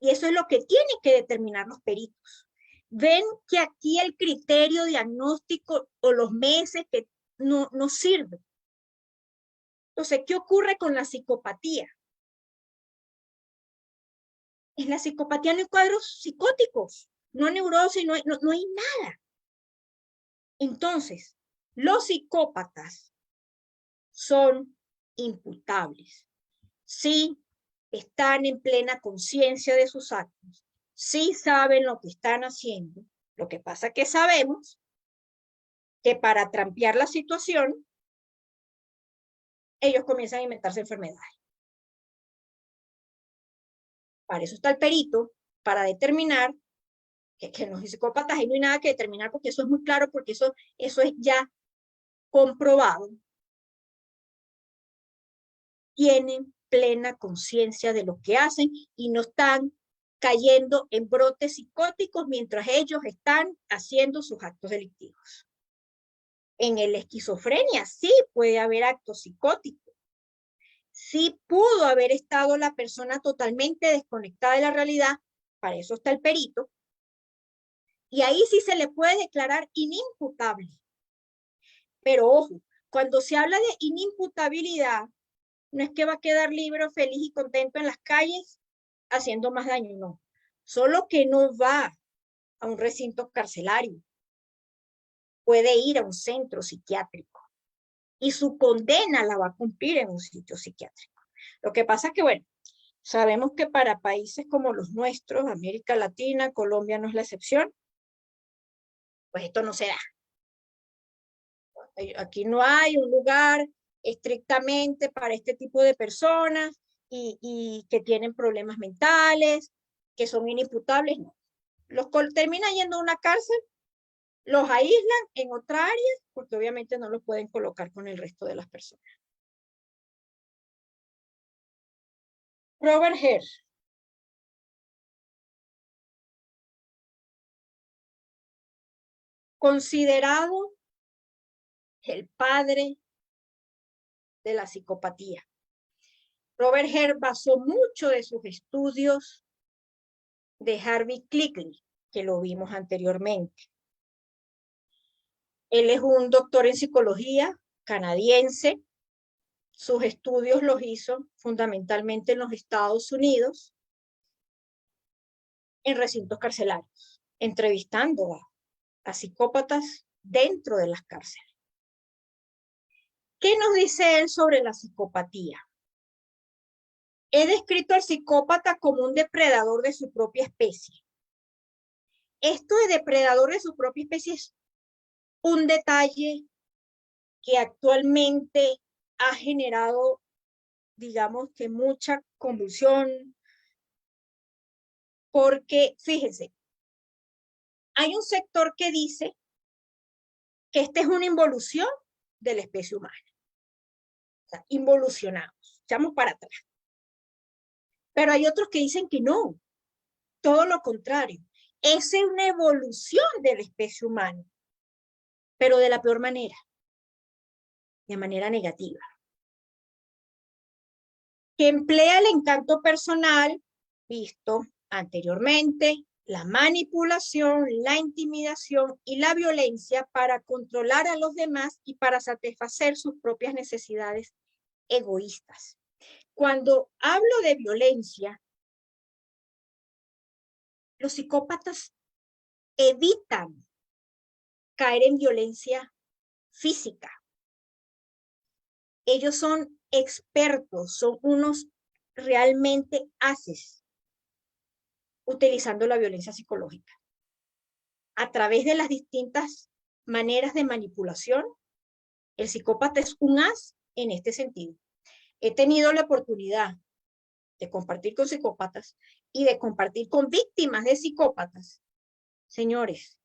Y eso es lo que tienen que determinar los peritos. Ven que aquí el criterio diagnóstico o los meses que no sirve. Entonces, ¿qué ocurre con la psicopatía? En la psicopatía no hay cuadros psicóticos, no hay neurosis, no hay nada. Entonces, los psicópatas son imputables. Sí, están en plena conciencia de sus actos, sí saben lo que están haciendo. Lo que pasa es que sabemos que para trampear la situación, ellos comienzan a inventarse enfermedades. Para eso está el perito, para determinar que en los psicópatas ahí no hay nada que determinar, porque eso es muy claro, porque eso es ya comprobado. Tienen plena conciencia de lo que hacen y no están cayendo en brotes psicóticos mientras ellos están haciendo sus actos delictivos. En la esquizofrenia sí puede haber actos psicóticos. Sí pudo haber estado la persona totalmente desconectada de la realidad, para eso está el perito, y ahí sí se le puede declarar inimputable. Pero ojo, cuando se habla de inimputabilidad, no es que va a quedar libre, feliz y contento en las calles haciendo más daño, no. Solo que no va a un recinto carcelario. Puede ir a un centro psiquiátrico y su condena la va a cumplir en un sitio psiquiátrico. Lo que pasa es que, bueno, sabemos que para países como los nuestros, América Latina, Colombia no es la excepción, pues esto no se da. Aquí no hay un lugar estrictamente para este tipo de personas y que tienen problemas mentales, que son inimputables, no. Los terminan yendo a una cárcel, los aíslan en otra área, porque obviamente no los pueden colocar con el resto de las personas. Robert Hare. Considerado el padre de la psicopatía. Robert Hare basó mucho de sus estudios de Harvey Clickley, que lo vimos anteriormente. Él es un doctor en psicología canadiense. Sus estudios los hizo fundamentalmente en los Estados Unidos, en recintos carcelarios, entrevistando a psicópatas dentro de las cárceles. ¿Qué nos dice él sobre la psicopatía? He descrito al psicópata como un depredador de su propia especie. Esto de depredador de su propia especie es un detalle que actualmente ha generado, digamos que mucha convulsión, porque fíjense, hay un sector que dice que esta es una involución de la especie humana. O sea, involucionados, echamos para atrás. Pero hay otros que dicen que no, todo lo contrario. Es una evolución de la especie humana, pero de la peor manera, de manera negativa. Que emplea el encanto personal, visto anteriormente, la manipulación, la intimidación y la violencia para controlar a los demás y para satisfacer sus propias necesidades egoístas. Cuando hablo de violencia, los psicópatas evitan caer en violencia física. Ellos son expertos, son unos realmente haces utilizando la violencia psicológica. A través de las distintas maneras de manipulación, el psicópata es un as en este sentido. He tenido la oportunidad de compartir con psicópatas y de compartir con víctimas de psicópatas. Señores,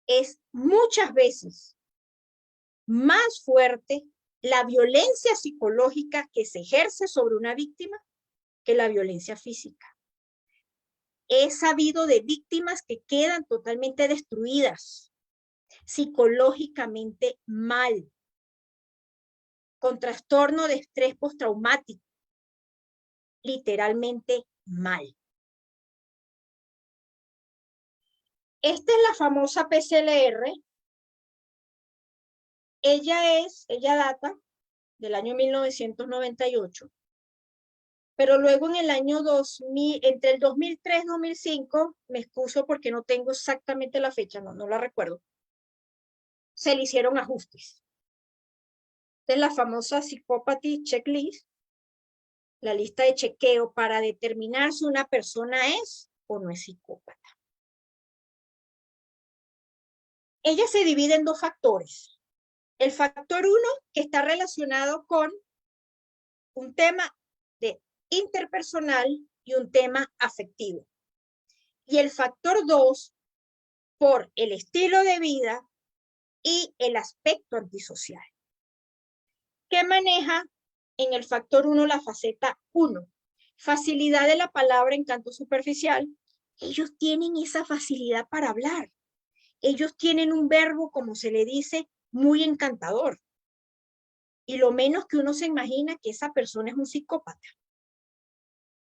es muchas veces más fuerte la violencia psicológica que se ejerce sobre una víctima que la violencia física. He sabido de víctimas que quedan totalmente destruidas, psicológicamente mal, con trastorno de estrés postraumático, literalmente mal. Esta es la famosa PCLR. Ella data del año 1998, pero luego en el año 2000, entre el 2003 y 2005, me excuso porque no tengo exactamente la fecha, no la recuerdo, se le hicieron ajustes. Esta es la famosa Psychopathy Checklist, la lista de chequeo para determinar si una persona es o no es psicópata. Ella se divide en dos factores. El factor 1, que está relacionado con un tema de interpersonal y un tema afectivo. Y el factor 2, por el estilo de vida y el aspecto antisocial. ¿Qué maneja en el factor 1 la faceta 1? facilidad de la palabra, encanto superficial. Ellos tienen esa facilidad para hablar. Ellos tienen un verbo, como se le dice, muy encantador. Y lo menos que uno se imagina que esa persona es un psicópata.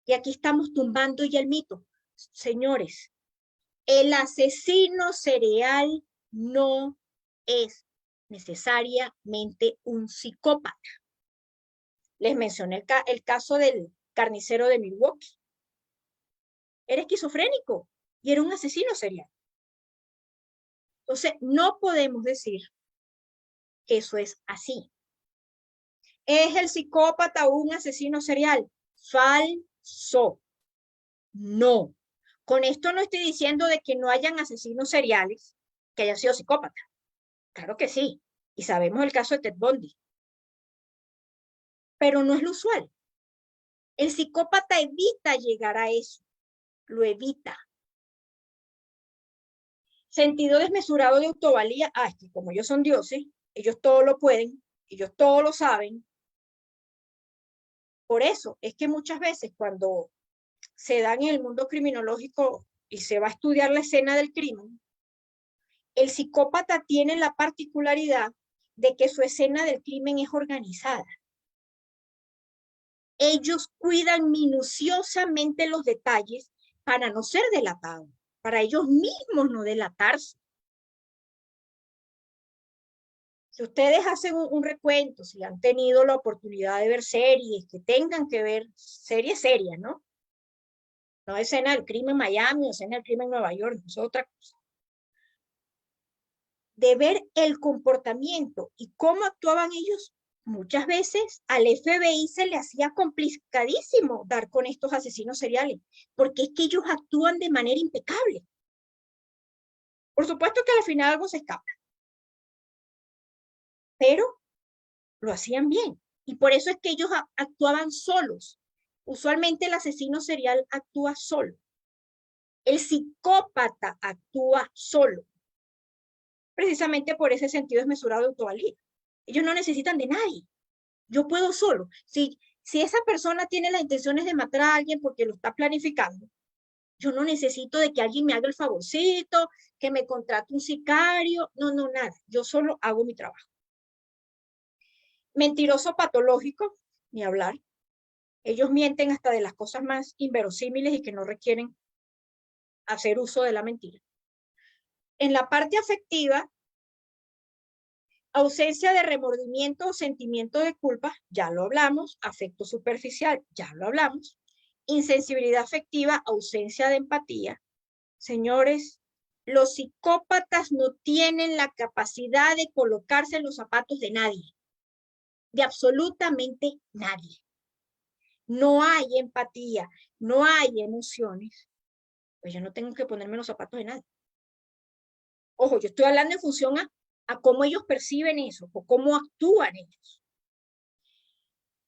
Y aquí estamos tumbando ya el mito. Señores, el asesino serial no es necesariamente un psicópata. Les mencioné el caso del carnicero de Milwaukee. Era esquizofrénico y era un asesino serial. Entonces, no podemos decir que eso es así. ¿Es el psicópata un asesino serial? Falso. No. Con esto no estoy diciendo de que no hayan asesinos seriales que hayan sido psicópatas. Claro que sí. Y sabemos el caso de Ted Bundy. Pero no es lo usual. El psicópata evita llegar a eso. Lo evita. Sentido desmesurado de autovalía. Es que como ellos son dioses, ellos todo lo pueden, ellos todo lo saben. Por eso es que muchas veces cuando se dan en el mundo criminológico y se va a estudiar la escena del crimen, el psicópata tiene la particularidad de que su escena del crimen es organizada. Ellos cuidan minuciosamente los detalles para no ser delatados, para ellos mismos no delatarse. Si ustedes hacen un recuento, si han tenido la oportunidad de ver series que tengan que ver, series serias, ¿no? No escena del crimen en Miami o escena del crimen en Nueva York, es otra cosa. De ver el comportamiento y cómo actuaban ellos, muchas veces al FBI se le hacía complicadísimo dar con estos asesinos seriales, porque es que ellos actúan de manera impecable. Por supuesto que al final algo se escapa, pero lo hacían bien. Y por eso es que ellos actuaban solos. Usualmente el asesino serial actúa solo. El psicópata actúa solo. Precisamente por ese sentido desmesurado de autovalía. Ellos no necesitan de nadie. Yo puedo solo. Si esa persona tiene las intenciones de matar a alguien porque lo está planificando, yo no necesito de que alguien me haga el favorcito, que me contrate un sicario. No, nada. Yo solo hago mi trabajo. Mentiroso patológico, ni hablar. Ellos mienten hasta de las cosas más inverosímiles y que no requieren hacer uso de la mentira. En la parte afectiva, ausencia de remordimiento o sentimiento de culpa, ya lo hablamos. Afecto superficial, ya lo hablamos. Insensibilidad afectiva, ausencia de empatía. Señores, los psicópatas no tienen la capacidad de colocarse en los zapatos de nadie, de absolutamente nadie. No hay empatía, no hay emociones. Pues yo no tengo que ponerme en los zapatos de nadie. Ojo, yo estoy hablando en función a cómo ellos perciben eso o cómo actúan ellos.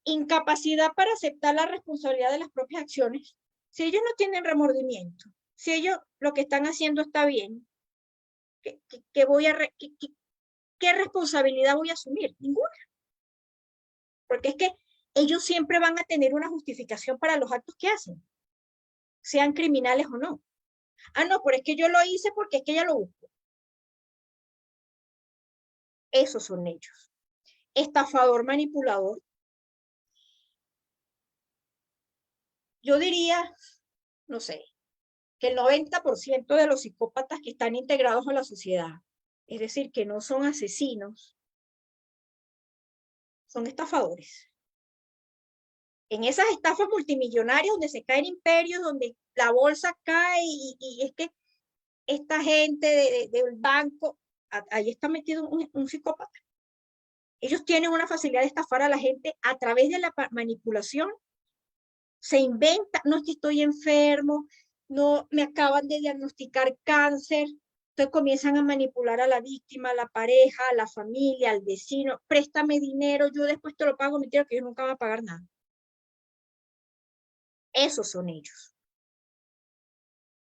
Incapacidad para aceptar la responsabilidad de las propias acciones. Si ellos no tienen remordimiento, si ellos lo que están haciendo está bien, ¿qué responsabilidad voy a asumir? Ninguna. Porque es que ellos siempre van a tener una justificación para los actos que hacen, sean criminales o no. No, pero es que yo lo hice porque es que ella lo buscó. Esos son ellos. Estafador, manipulador. Yo diría, no sé, que el 90% de los psicópatas que están integrados a la sociedad, es decir, que no son asesinos, son estafadores. En esas estafas multimillonarias donde se caen imperios, donde la bolsa cae y es que esta gente del banco, ahí está metido un psicópata. Ellos tienen una facilidad de estafar a la gente a través de la manipulación. Se inventa, no es que estoy enfermo, no me acaban de diagnosticar cáncer. Entonces comienzan a manipular a la víctima, a la pareja, a la familia, al vecino. Préstame dinero, yo después te lo pago, mentira que yo nunca voy a pagar nada. Esos son ellos.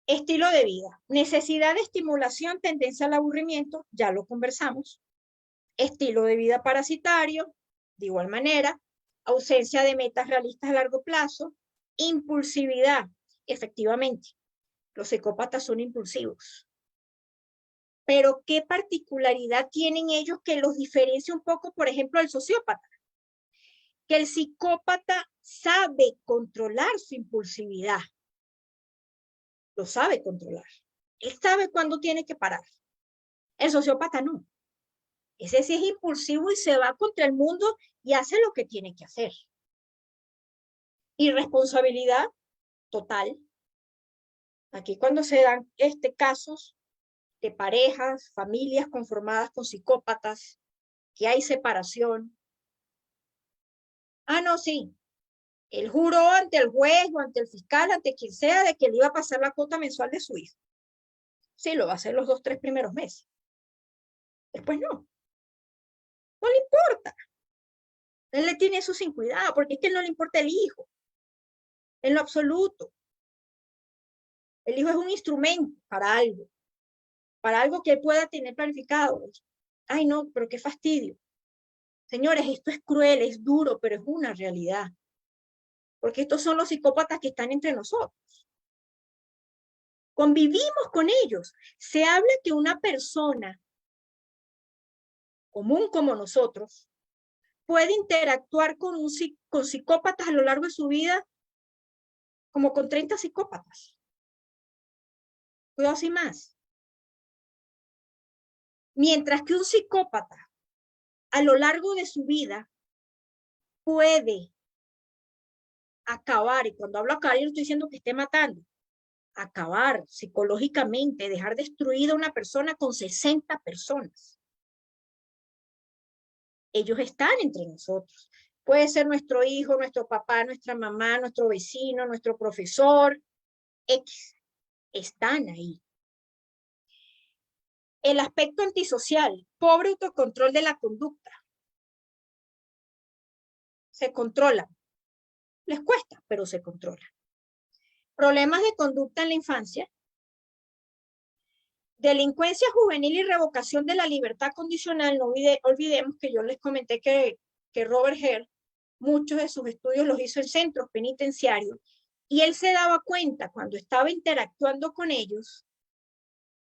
Estilo de vida. Necesidad de estimulación, tendencia al aburrimiento, ya lo conversamos. Estilo de vida parasitario, de igual manera. Ausencia de metas realistas a largo plazo. Impulsividad. Efectivamente, los psicópatas son impulsivos. Pero ¿qué particularidad tienen ellos que los diferencia un poco, por ejemplo, del sociópata? Que el psicópata sabe controlar su impulsividad. Lo sabe controlar. Él sabe cuándo tiene que parar. El sociópata no. Ese sí es impulsivo y se va contra el mundo y hace lo que tiene que hacer. Irresponsabilidad total. Aquí cuando se dan casos de parejas, familias conformadas con psicópatas, que hay separación. Ah, no, sí. Él juró ante el juez o ante el fiscal, ante quien sea, de que le iba a pasar la cuota mensual de su hijo. Sí, lo va a hacer los 2, 3 primeros meses. Después no. No le importa. Él le tiene eso sin cuidado, porque es que no le importa el hijo. En lo absoluto. El hijo es un instrumento para algo que él pueda tener planificado. Ay, no, pero qué fastidio. Señores, esto es cruel, es duro, pero es una realidad. Porque estos son los psicópatas que están entre nosotros. Convivimos con ellos. Se habla que una persona común como nosotros puede interactuar con psicópatas a lo largo de su vida como con 30 psicópatas. Cuidado sin más. Mientras que un psicópata a lo largo de su vida puede acabar, y cuando hablo acabar yo no estoy diciendo que esté matando, acabar psicológicamente, dejar destruida a una persona con 60 personas. Ellos están entre nosotros. Puede ser nuestro hijo, nuestro papá, nuestra mamá, nuestro vecino, nuestro profesor, X. Están ahí. El aspecto antisocial, pobre autocontrol de la conducta. Se controlan. Les cuesta, pero se controlan. Problemas de conducta en la infancia. Delincuencia juvenil y revocación de la libertad condicional. No olvidemos que yo les comenté que Robert Hare, muchos de sus estudios los hizo en centros penitenciarios, y él se daba cuenta cuando estaba interactuando con ellos,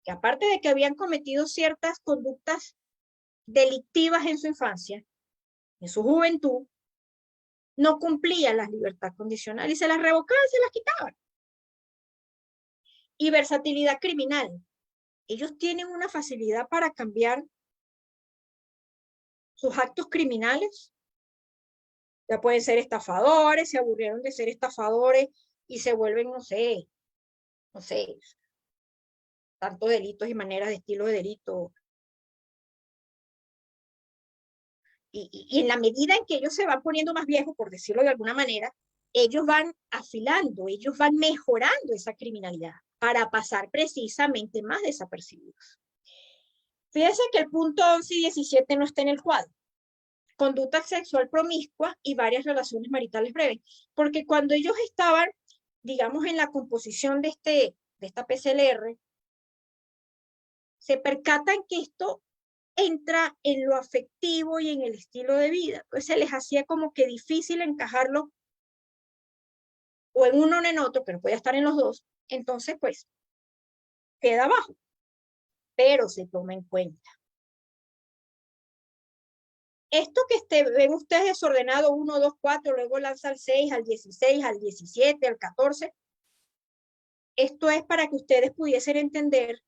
que aparte de que habían cometido ciertas conductas delictivas en su infancia, en su juventud, no cumplían la libertad condicional y se las revocaban, se las quitaban. Y versatilidad criminal. Ellos tienen una facilidad para cambiar sus actos criminales. Ya pueden ser estafadores, se aburrieron de ser estafadores y se vuelven, no sé, tantos delitos y maneras de estilo de delito. Y en la medida en que ellos se van poniendo más viejos, por decirlo de alguna manera, ellos van afilando, ellos van mejorando esa criminalidad para pasar precisamente más desapercibidos. Fíjense que el punto 11 y 17 no está en el cuadro. Conducta sexual promiscua y varias relaciones maritales breves. Porque cuando ellos estaban, digamos, en la composición de esta PCLR, se percatan que esto entra en lo afectivo y en el estilo de vida. Entonces se les hacía como que difícil encajarlo o en uno o en otro, pero puede estar en los dos. Entonces, pues, queda abajo. Pero se toma en cuenta. Esto que ven ustedes desordenado, 1, 2, 4, luego lanza al 6, al 16, al 17, al 14. Esto es para que ustedes pudiesen entender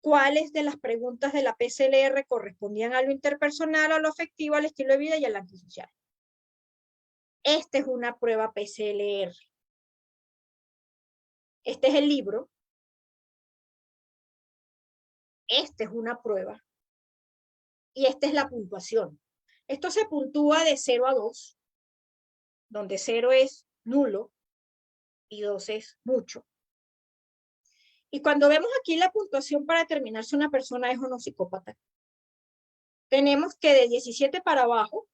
cuáles de las preguntas de la PCLR correspondían a lo interpersonal, a lo afectivo, al estilo de vida y al antisocial. Esta es una prueba PCLR. Este es el libro. Esta es una prueba. Y esta es la puntuación. Esto se puntúa de 0 a 2, donde 0 es nulo y 2 es mucho. Y cuando vemos aquí la puntuación para determinar si una persona es o no psicópata, tenemos que de 17 para abajo,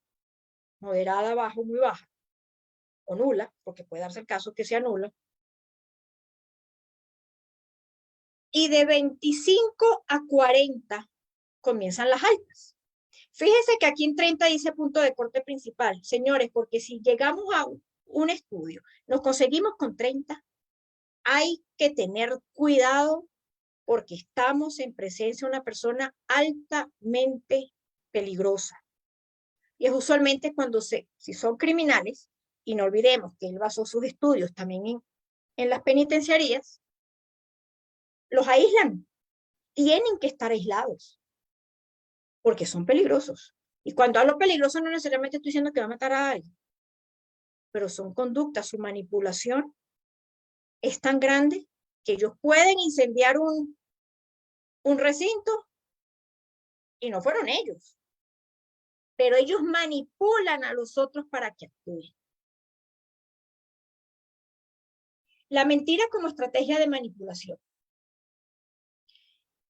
moderada, bajo, muy baja, o nula, porque puede darse el caso que sea nula, y de 25 a 40 comienzan las altas. Fíjense que aquí en 30 dice punto de corte principal, señores, porque si llegamos un estudio, nos conseguimos con 30, hay que tener cuidado porque estamos en presencia de una persona altamente peligrosa. Y es usualmente cuando si son criminales, y no olvidemos que él basó sus estudios también en las penitenciarías, los aíslan. Tienen que estar aislados, porque son peligrosos. Y cuando hablo peligroso no necesariamente estoy diciendo que va a matar a alguien, pero son conductas, su manipulación es tan grande que ellos pueden incendiar un recinto y no fueron ellos, pero ellos manipulan a los otros para que actúen. La mentira como estrategia de manipulación.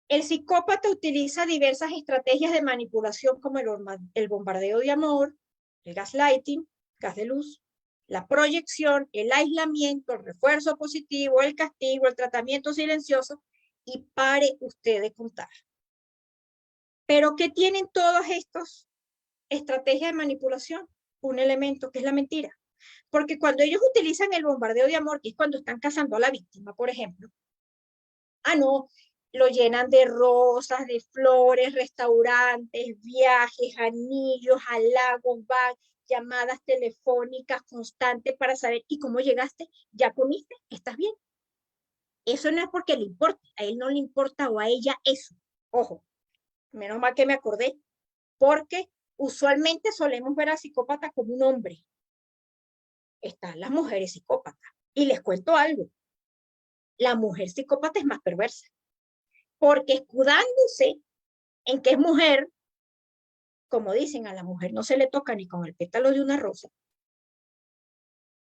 El psicópata utiliza diversas estrategias de manipulación como el bombardeo de amor, el gaslighting, gas de luz, la proyección, el aislamiento, el refuerzo positivo, el castigo, el tratamiento silencioso, y pare usted de contar. ¿Pero qué tienen todas estas estrategias de manipulación? Un elemento que es la mentira. Porque cuando ellos utilizan el bombardeo de amor, que es cuando están cazando a la víctima, por ejemplo, no, lo llenan de rosas, de flores, restaurantes, viajes, anillos, halagos, van, llamadas telefónicas constantes para saber, ¿y cómo llegaste? ¿Ya comiste? ¿Estás bien? Eso no es porque le importe, a él no le importa o a ella eso. Ojo, menos mal que me acordé, porque usualmente solemos ver al psicópata como un hombre. Están las mujeres psicópatas. Y les cuento algo, la mujer psicópata es más perversa, porque escudándose en que es mujer, como dicen, a la mujer no se le toca ni con el pétalo de una rosa.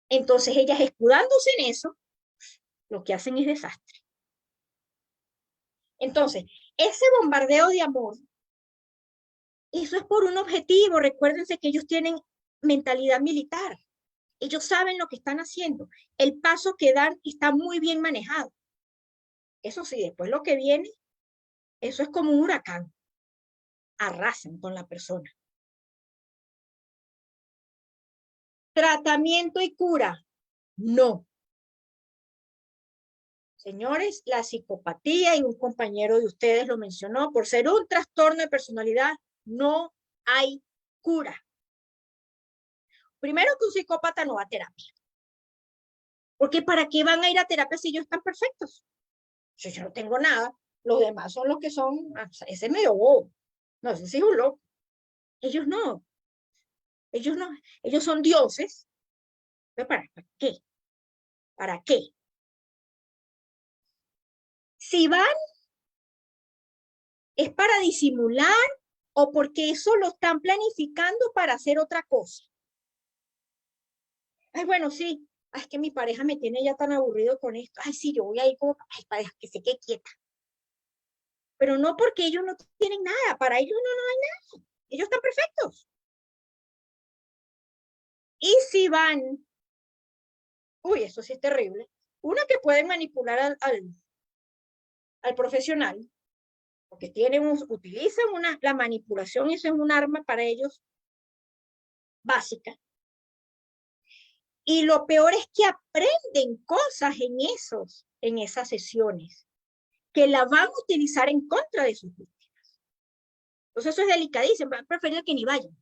Entonces ellas escudándose en eso, lo que hacen es desastre. Entonces, ese bombardeo de amor, eso es por un objetivo. Recuérdense que ellos tienen mentalidad militar. Ellos saben lo que están haciendo. El paso que dan está muy bien manejado. Eso sí, después lo que viene, eso es como un huracán. Arrasan con la persona. ¿Tratamiento y cura? No. Señores, la psicopatía, y un compañero de ustedes lo mencionó, por ser un trastorno de personalidad, no hay cura. Primero que un psicópata no va a terapia. Porque ¿para qué van a ir a terapia si ellos están perfectos? Si yo no tengo nada, los demás son los que son, ese es medio bobo. No, ese sí es un loco. Ellos no. Ellos no. Ellos son dioses. ¿Para qué? ¿Para qué? Si van, es para disimular o porque eso lo están planificando para hacer otra cosa. Ay, bueno, sí. Ay, es que mi pareja me tiene ya tan aburrido con esto. Ay, sí, yo voy a ir como, ay, para que se quede quieta. Pero no porque ellos no tienen nada. Para ellos no hay nada. Ellos están perfectos. Y si van, uy, eso sí es terrible. Una, que pueden manipular al profesional, porque utilizan la manipulación, y eso es un arma para ellos básica. Y lo peor es que aprenden cosas en esas sesiones, que la van a utilizar en contra de sus víctimas. Entonces eso es delicadísimo, van a preferir que ni vayan.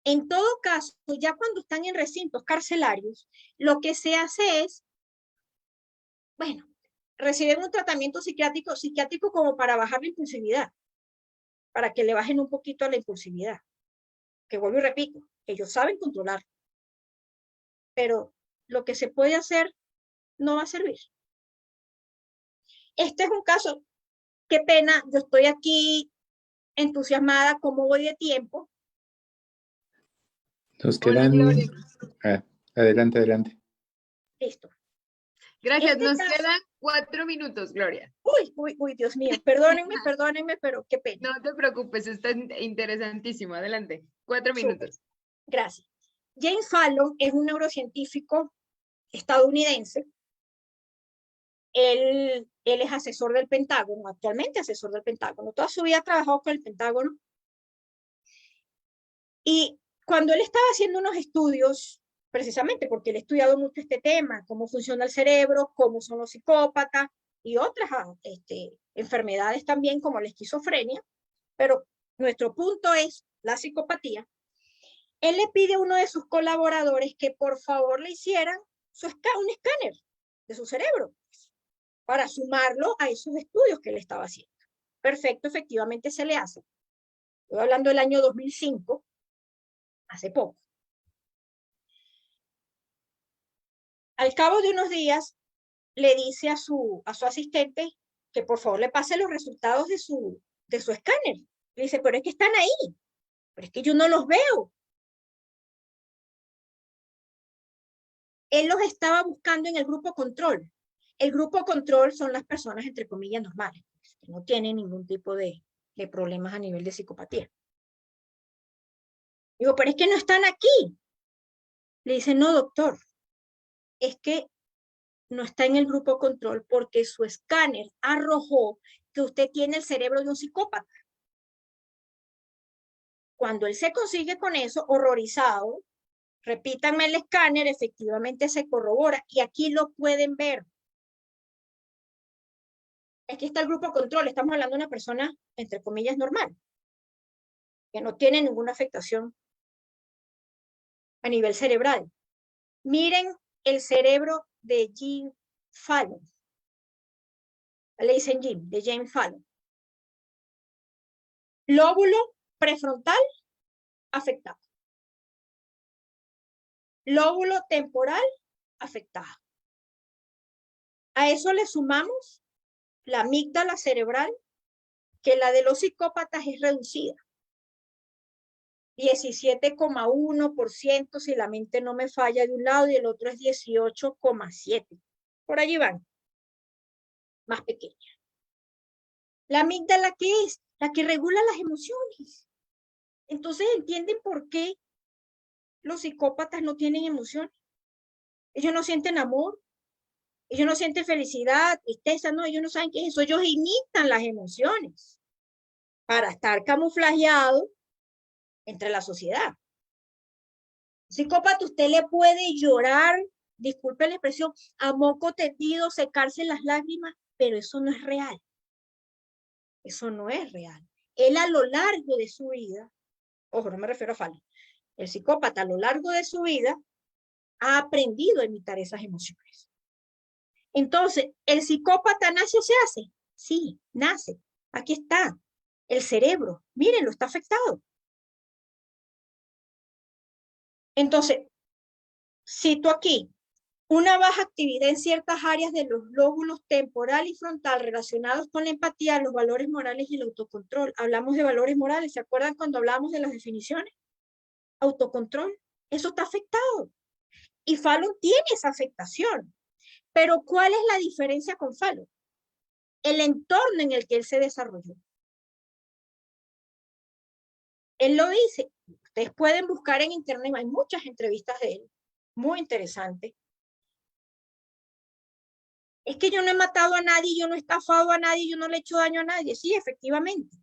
En todo caso, ya cuando están en recintos carcelarios, lo que se hace es, bueno, reciben un tratamiento psiquiátrico como para bajar la impulsividad, para que le bajen un poquito a la impulsividad. Que vuelvo y repito, ellos saben controlar. Pero lo que se puede hacer no va a servir. Este es un caso, qué pena, yo estoy aquí entusiasmada, ¿cómo voy de tiempo? Nos quedan... adelante. Listo. Gracias, nos quedan 4 minutos, Gloria. Uy, Dios mío, perdónenme, pero qué pena. No te preocupes, está interesantísimo, adelante. 4 minutos. Gracias. James Fallon es un neurocientífico estadounidense. Él es asesor del Pentágono, actualmente asesor del Pentágono. Toda su vida ha trabajado con el Pentágono. Y cuando él estaba haciendo unos estudios, precisamente porque él ha estudiado mucho este tema, cómo funciona el cerebro, cómo son los psicópatas y otras enfermedades también como la esquizofrenia, pero nuestro punto es la psicopatía. Él le pide a uno de sus colaboradores que por favor le hicieran un escáner de su cerebro para sumarlo a esos estudios que él estaba haciendo. Perfecto, efectivamente se le hace. Estoy hablando del año 2005, hace poco. Al cabo de unos días, le dice a su asistente que por favor le pase los resultados de su escáner. Le dice, pero es que están ahí, pero es que yo no los veo. Él los estaba buscando en el grupo control. El grupo control son las personas, entre comillas, normales, que no tienen ningún tipo de problemas a nivel de psicopatía. Digo, pero es que no están aquí. Le dice, no, doctor, es que no está en el grupo control porque su escáner arrojó que usted tiene el cerebro de un psicópata. Cuando él se consigue con eso, horrorizado, repítanme el escáner, efectivamente se corrobora y aquí lo pueden ver. Aquí está el grupo control, estamos hablando de una persona, entre comillas, normal, que no tiene ninguna afectación a nivel cerebral. Miren el cerebro de Jim Fallon. Le dicen Jim, de James Fallon. Lóbulo prefrontal afectado. Lóbulo temporal afectado. A eso le sumamos la amígdala cerebral, que la de los psicópatas es reducida. 17,1% si la mente no me falla de un lado y el otro es 18,7%. Por allí van. Más pequeña. La amígdala, ¿qué es? La que regula las emociones. Entonces, ¿entienden por qué los psicópatas no tienen emociones? Ellos no sienten amor. Ellos no sienten felicidad, tristeza, no, ellos no saben qué es eso. Ellos imitan las emociones para estar camuflajeados entre la sociedad. Psicópata, usted le puede llorar, disculpe la expresión, a moco tendido, secarse las lágrimas, pero eso no es real. Eso no es real. Él a lo largo de su vida, ojo, no me refiero a Fallon, el psicópata a lo largo de su vida ha aprendido a imitar esas emociones. Entonces, ¿el psicópata nace o se hace? Sí, nace. Aquí está. El cerebro, mírenlo, está afectado. Entonces, cito aquí, una baja actividad en ciertas áreas de los lóbulos temporal y frontal relacionados con la empatía, los valores morales y el autocontrol. Hablamos de valores morales, ¿se acuerdan cuando hablábamos de las definiciones? Autocontrol, eso está afectado. Y Fallon tiene esa afectación. Pero ¿cuál es la diferencia con Fallon? El entorno en el que él se desarrolló. Él lo dice, ustedes pueden buscar en internet, hay muchas entrevistas de él, muy interesantes. Es que yo no he matado a nadie, yo no he estafado a nadie, yo no le he hecho daño a nadie. Sí, efectivamente.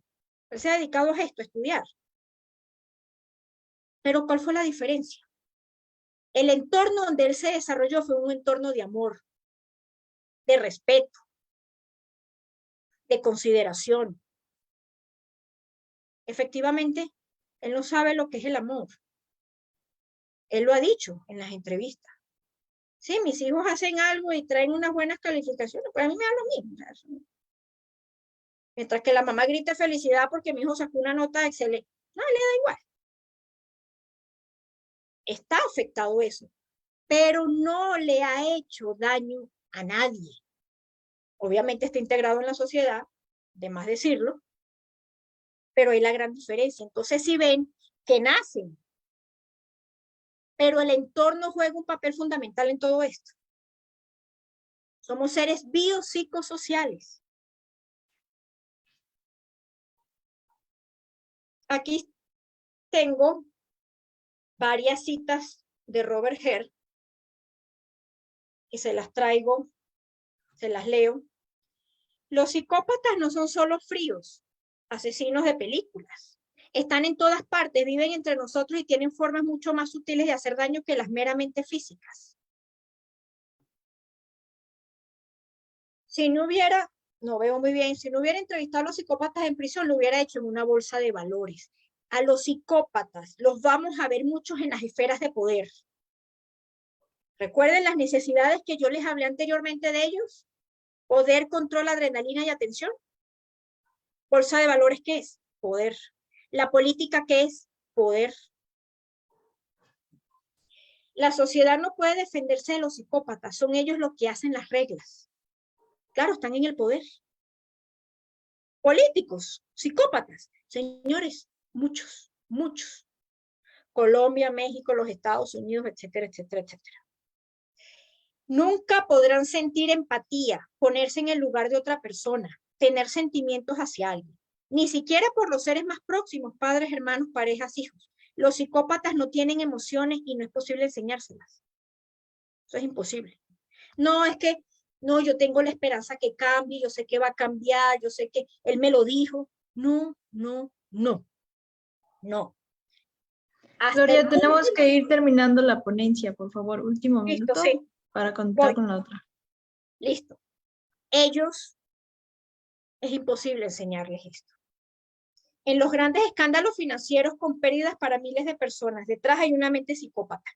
Él se ha dedicado a esto, a estudiar. Pero ¿cuál fue la diferencia? El entorno donde él se desarrolló fue un entorno de amor, de respeto, de consideración. Efectivamente, él no sabe lo que es el amor. Él lo ha dicho en las entrevistas. Sí, mis hijos hacen algo y traen unas buenas calificaciones, pues a mí me da lo mismo. Mientras que la mamá grita felicidad porque mi hijo sacó una nota excelente. No, le da igual. Está afectado eso, pero no le ha hecho daño a nadie. Obviamente está integrado en la sociedad, de más decirlo, pero hay la gran diferencia. Entonces, si ven que nacen, pero el entorno juega un papel fundamental en todo esto. Somos seres biopsicosociales. Aquí tengo varias citas de Robert Hare y se las traigo, se las leo. Los psicópatas no son solo fríos, asesinos de películas. Están en todas partes, viven entre nosotros y tienen formas mucho más sutiles de hacer daño que las meramente físicas. Si no hubiera, no veo muy bien, si no hubiera entrevistado a los psicópatas en prisión, lo hubiera hecho en una bolsa de valores. A los psicópatas los vamos a ver muchos en las esferas de poder. Recuerden las necesidades que yo les hablé anteriormente de ellos. Poder, control, adrenalina y atención. Bolsa de valores, ¿qué es? Poder. La política, ¿qué es? Poder. La sociedad no puede defenderse de los psicópatas, son ellos los que hacen las reglas. Claro, están en el poder. Políticos, psicópatas, señores, muchos, muchos. Colombia, México, los Estados Unidos, etcétera, etcétera, etcétera. Nunca podrán sentir empatía, ponerse en el lugar de otra persona, tener sentimientos hacia alguien. Ni siquiera por los seres más próximos, padres, hermanos, parejas, hijos. Los psicópatas no tienen emociones y no es posible enseñárselas. Eso es imposible. No, es que, no, yo tengo la esperanza que cambie, yo sé que va a cambiar, yo sé que él me lo dijo. No, no, no, no. Gloria, tenemos que ir terminando la ponencia, por favor. Último minuto sí. Para contar con la otra. Listo. Ellos, es imposible enseñarles esto. En los grandes escándalos financieros con pérdidas para miles de personas, detrás hay una mente psicópata.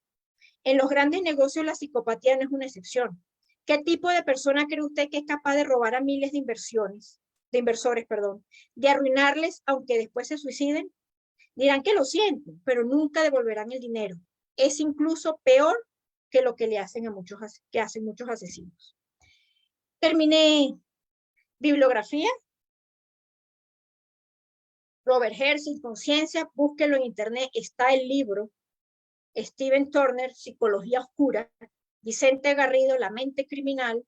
En los grandes negocios la psicopatía no es una excepción. ¿Qué tipo de persona cree usted que es capaz de robar a miles de inversores, de arruinarles aunque después se suiciden? Dirán que lo sienten, pero nunca devolverán el dinero. Es incluso peor que lo que le hacen a muchos, que hacen muchos asesinos. Terminé. Bibliografía. Robert Herz, Conciencia, búsquelo en internet, está el libro. Steven Turner, Psicología Oscura. Vicente Garrido, La Mente Criminal.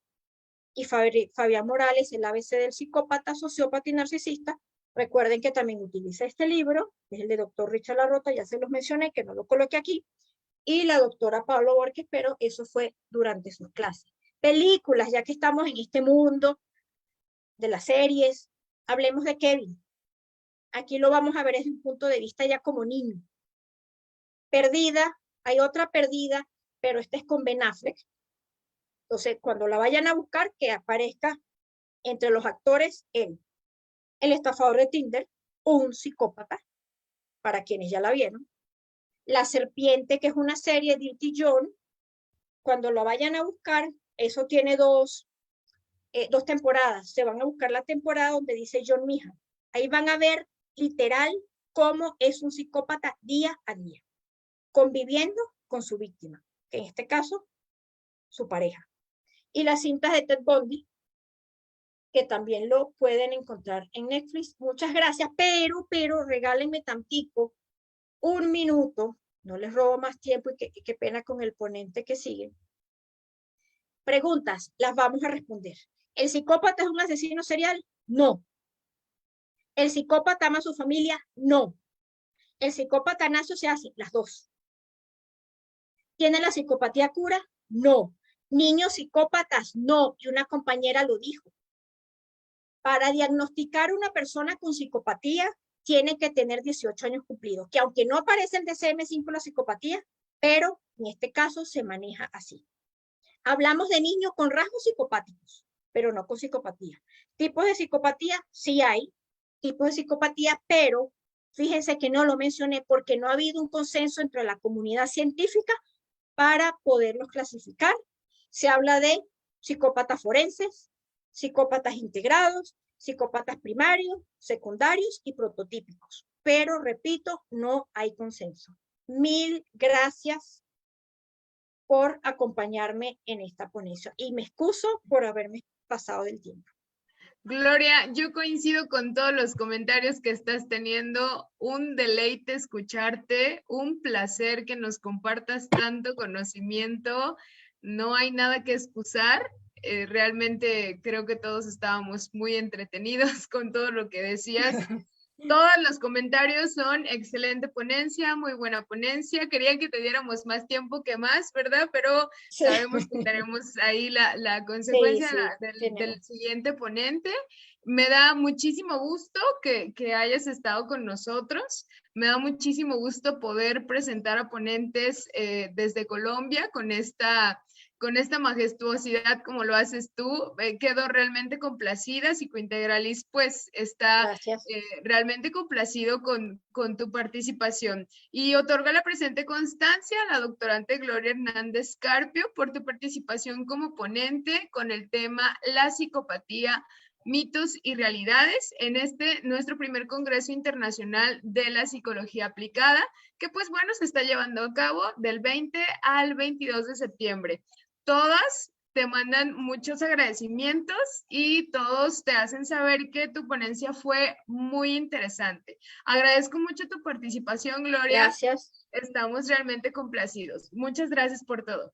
Y Fabián Morales, El ABC del Psicópata, Sociópata y Narcisista. Recuerden que también utiliza este libro, es el de doctor Richard Larrota, ya se los mencioné, que no lo coloqué aquí. Y la doctora Pablo Borges, pero eso fue durante sus clases. Películas, ya que estamos en este mundo de las series, hablemos de Kevin. Aquí lo vamos a ver desde un punto de vista ya como niño. Perdida, hay otra Perdida, pero esta es con Ben Affleck. Entonces, cuando la vayan a buscar, que aparezca entre los actores él. El estafador de Tinder, un psicópata, para quienes ya la vieron. La Serpiente, que es una serie de Dirty John, cuando lo vayan a buscar, eso tiene dos temporadas. Se van a buscar la temporada donde dice John Mija. Ahí van a ver literal cómo es un psicópata día a día, conviviendo con su víctima, que en este caso, su pareja. Y las cintas de Ted Bundy, que también lo pueden encontrar en Netflix. Muchas gracias, pero regálenme tantico, un minuto, no les robo más tiempo y qué pena con el ponente que sigue. Preguntas, las vamos a responder. ¿El psicópata es un asesino serial? No. ¿El psicópata ama a su familia? No. ¿El psicópata nace o se hace? Las dos. ¿Tiene la psicopatía cura? No. ¿Niños psicópatas? No. Y una compañera lo dijo. Para diagnosticar una persona con psicopatía, tiene que tener 18 años cumplidos, que aunque no aparece el DSM-5 la psicopatía, pero en este caso se maneja así. Hablamos de niños con rasgos psicopáticos, pero no con psicopatía. Tipos de psicopatía, sí hay tipos de psicopatía, pero fíjense que no lo mencioné porque no ha habido un consenso entre la comunidad científica para poderlos clasificar. Se habla de psicópatas forenses, psicópatas integrados, psicópatas primarios, secundarios y prototípicos. Pero, repito, no hay consenso. Mil gracias por acompañarme en esta ponencia y me excuso por haberme pasado del tiempo. Gloria, yo coincido con todos los comentarios que estás teniendo. Un deleite escucharte, un placer que nos compartas tanto conocimiento. No hay nada que excusar. Realmente creo que todos estábamos muy entretenidos con todo lo que decías. Todos los comentarios son excelente ponencia, muy buena ponencia. Querían que te diéramos más tiempo que más, ¿verdad? Pero sabemos que tenemos ahí la consecuencia del siguiente ponente. Me da muchísimo gusto que hayas estado con nosotros. Me da muchísimo gusto poder presentar a ponentes desde Colombia con esta majestuosidad como lo haces tú. Quedo realmente complacida. Psicointegralis pues está realmente complacido con tu participación. Y otorga la presente constancia a la doctorante Gloria Hernández Carpio por tu participación como ponente con el tema La psicopatía, mitos y realidades en nuestro primer Congreso Internacional de la Psicología Aplicada, que pues bueno, se está llevando a cabo del 20 al 22 de septiembre. Todas te mandan muchos agradecimientos y todos te hacen saber que tu ponencia fue muy interesante. Agradezco mucho tu participación, Gloria. Gracias. Estamos realmente complacidos. Muchas gracias por todo.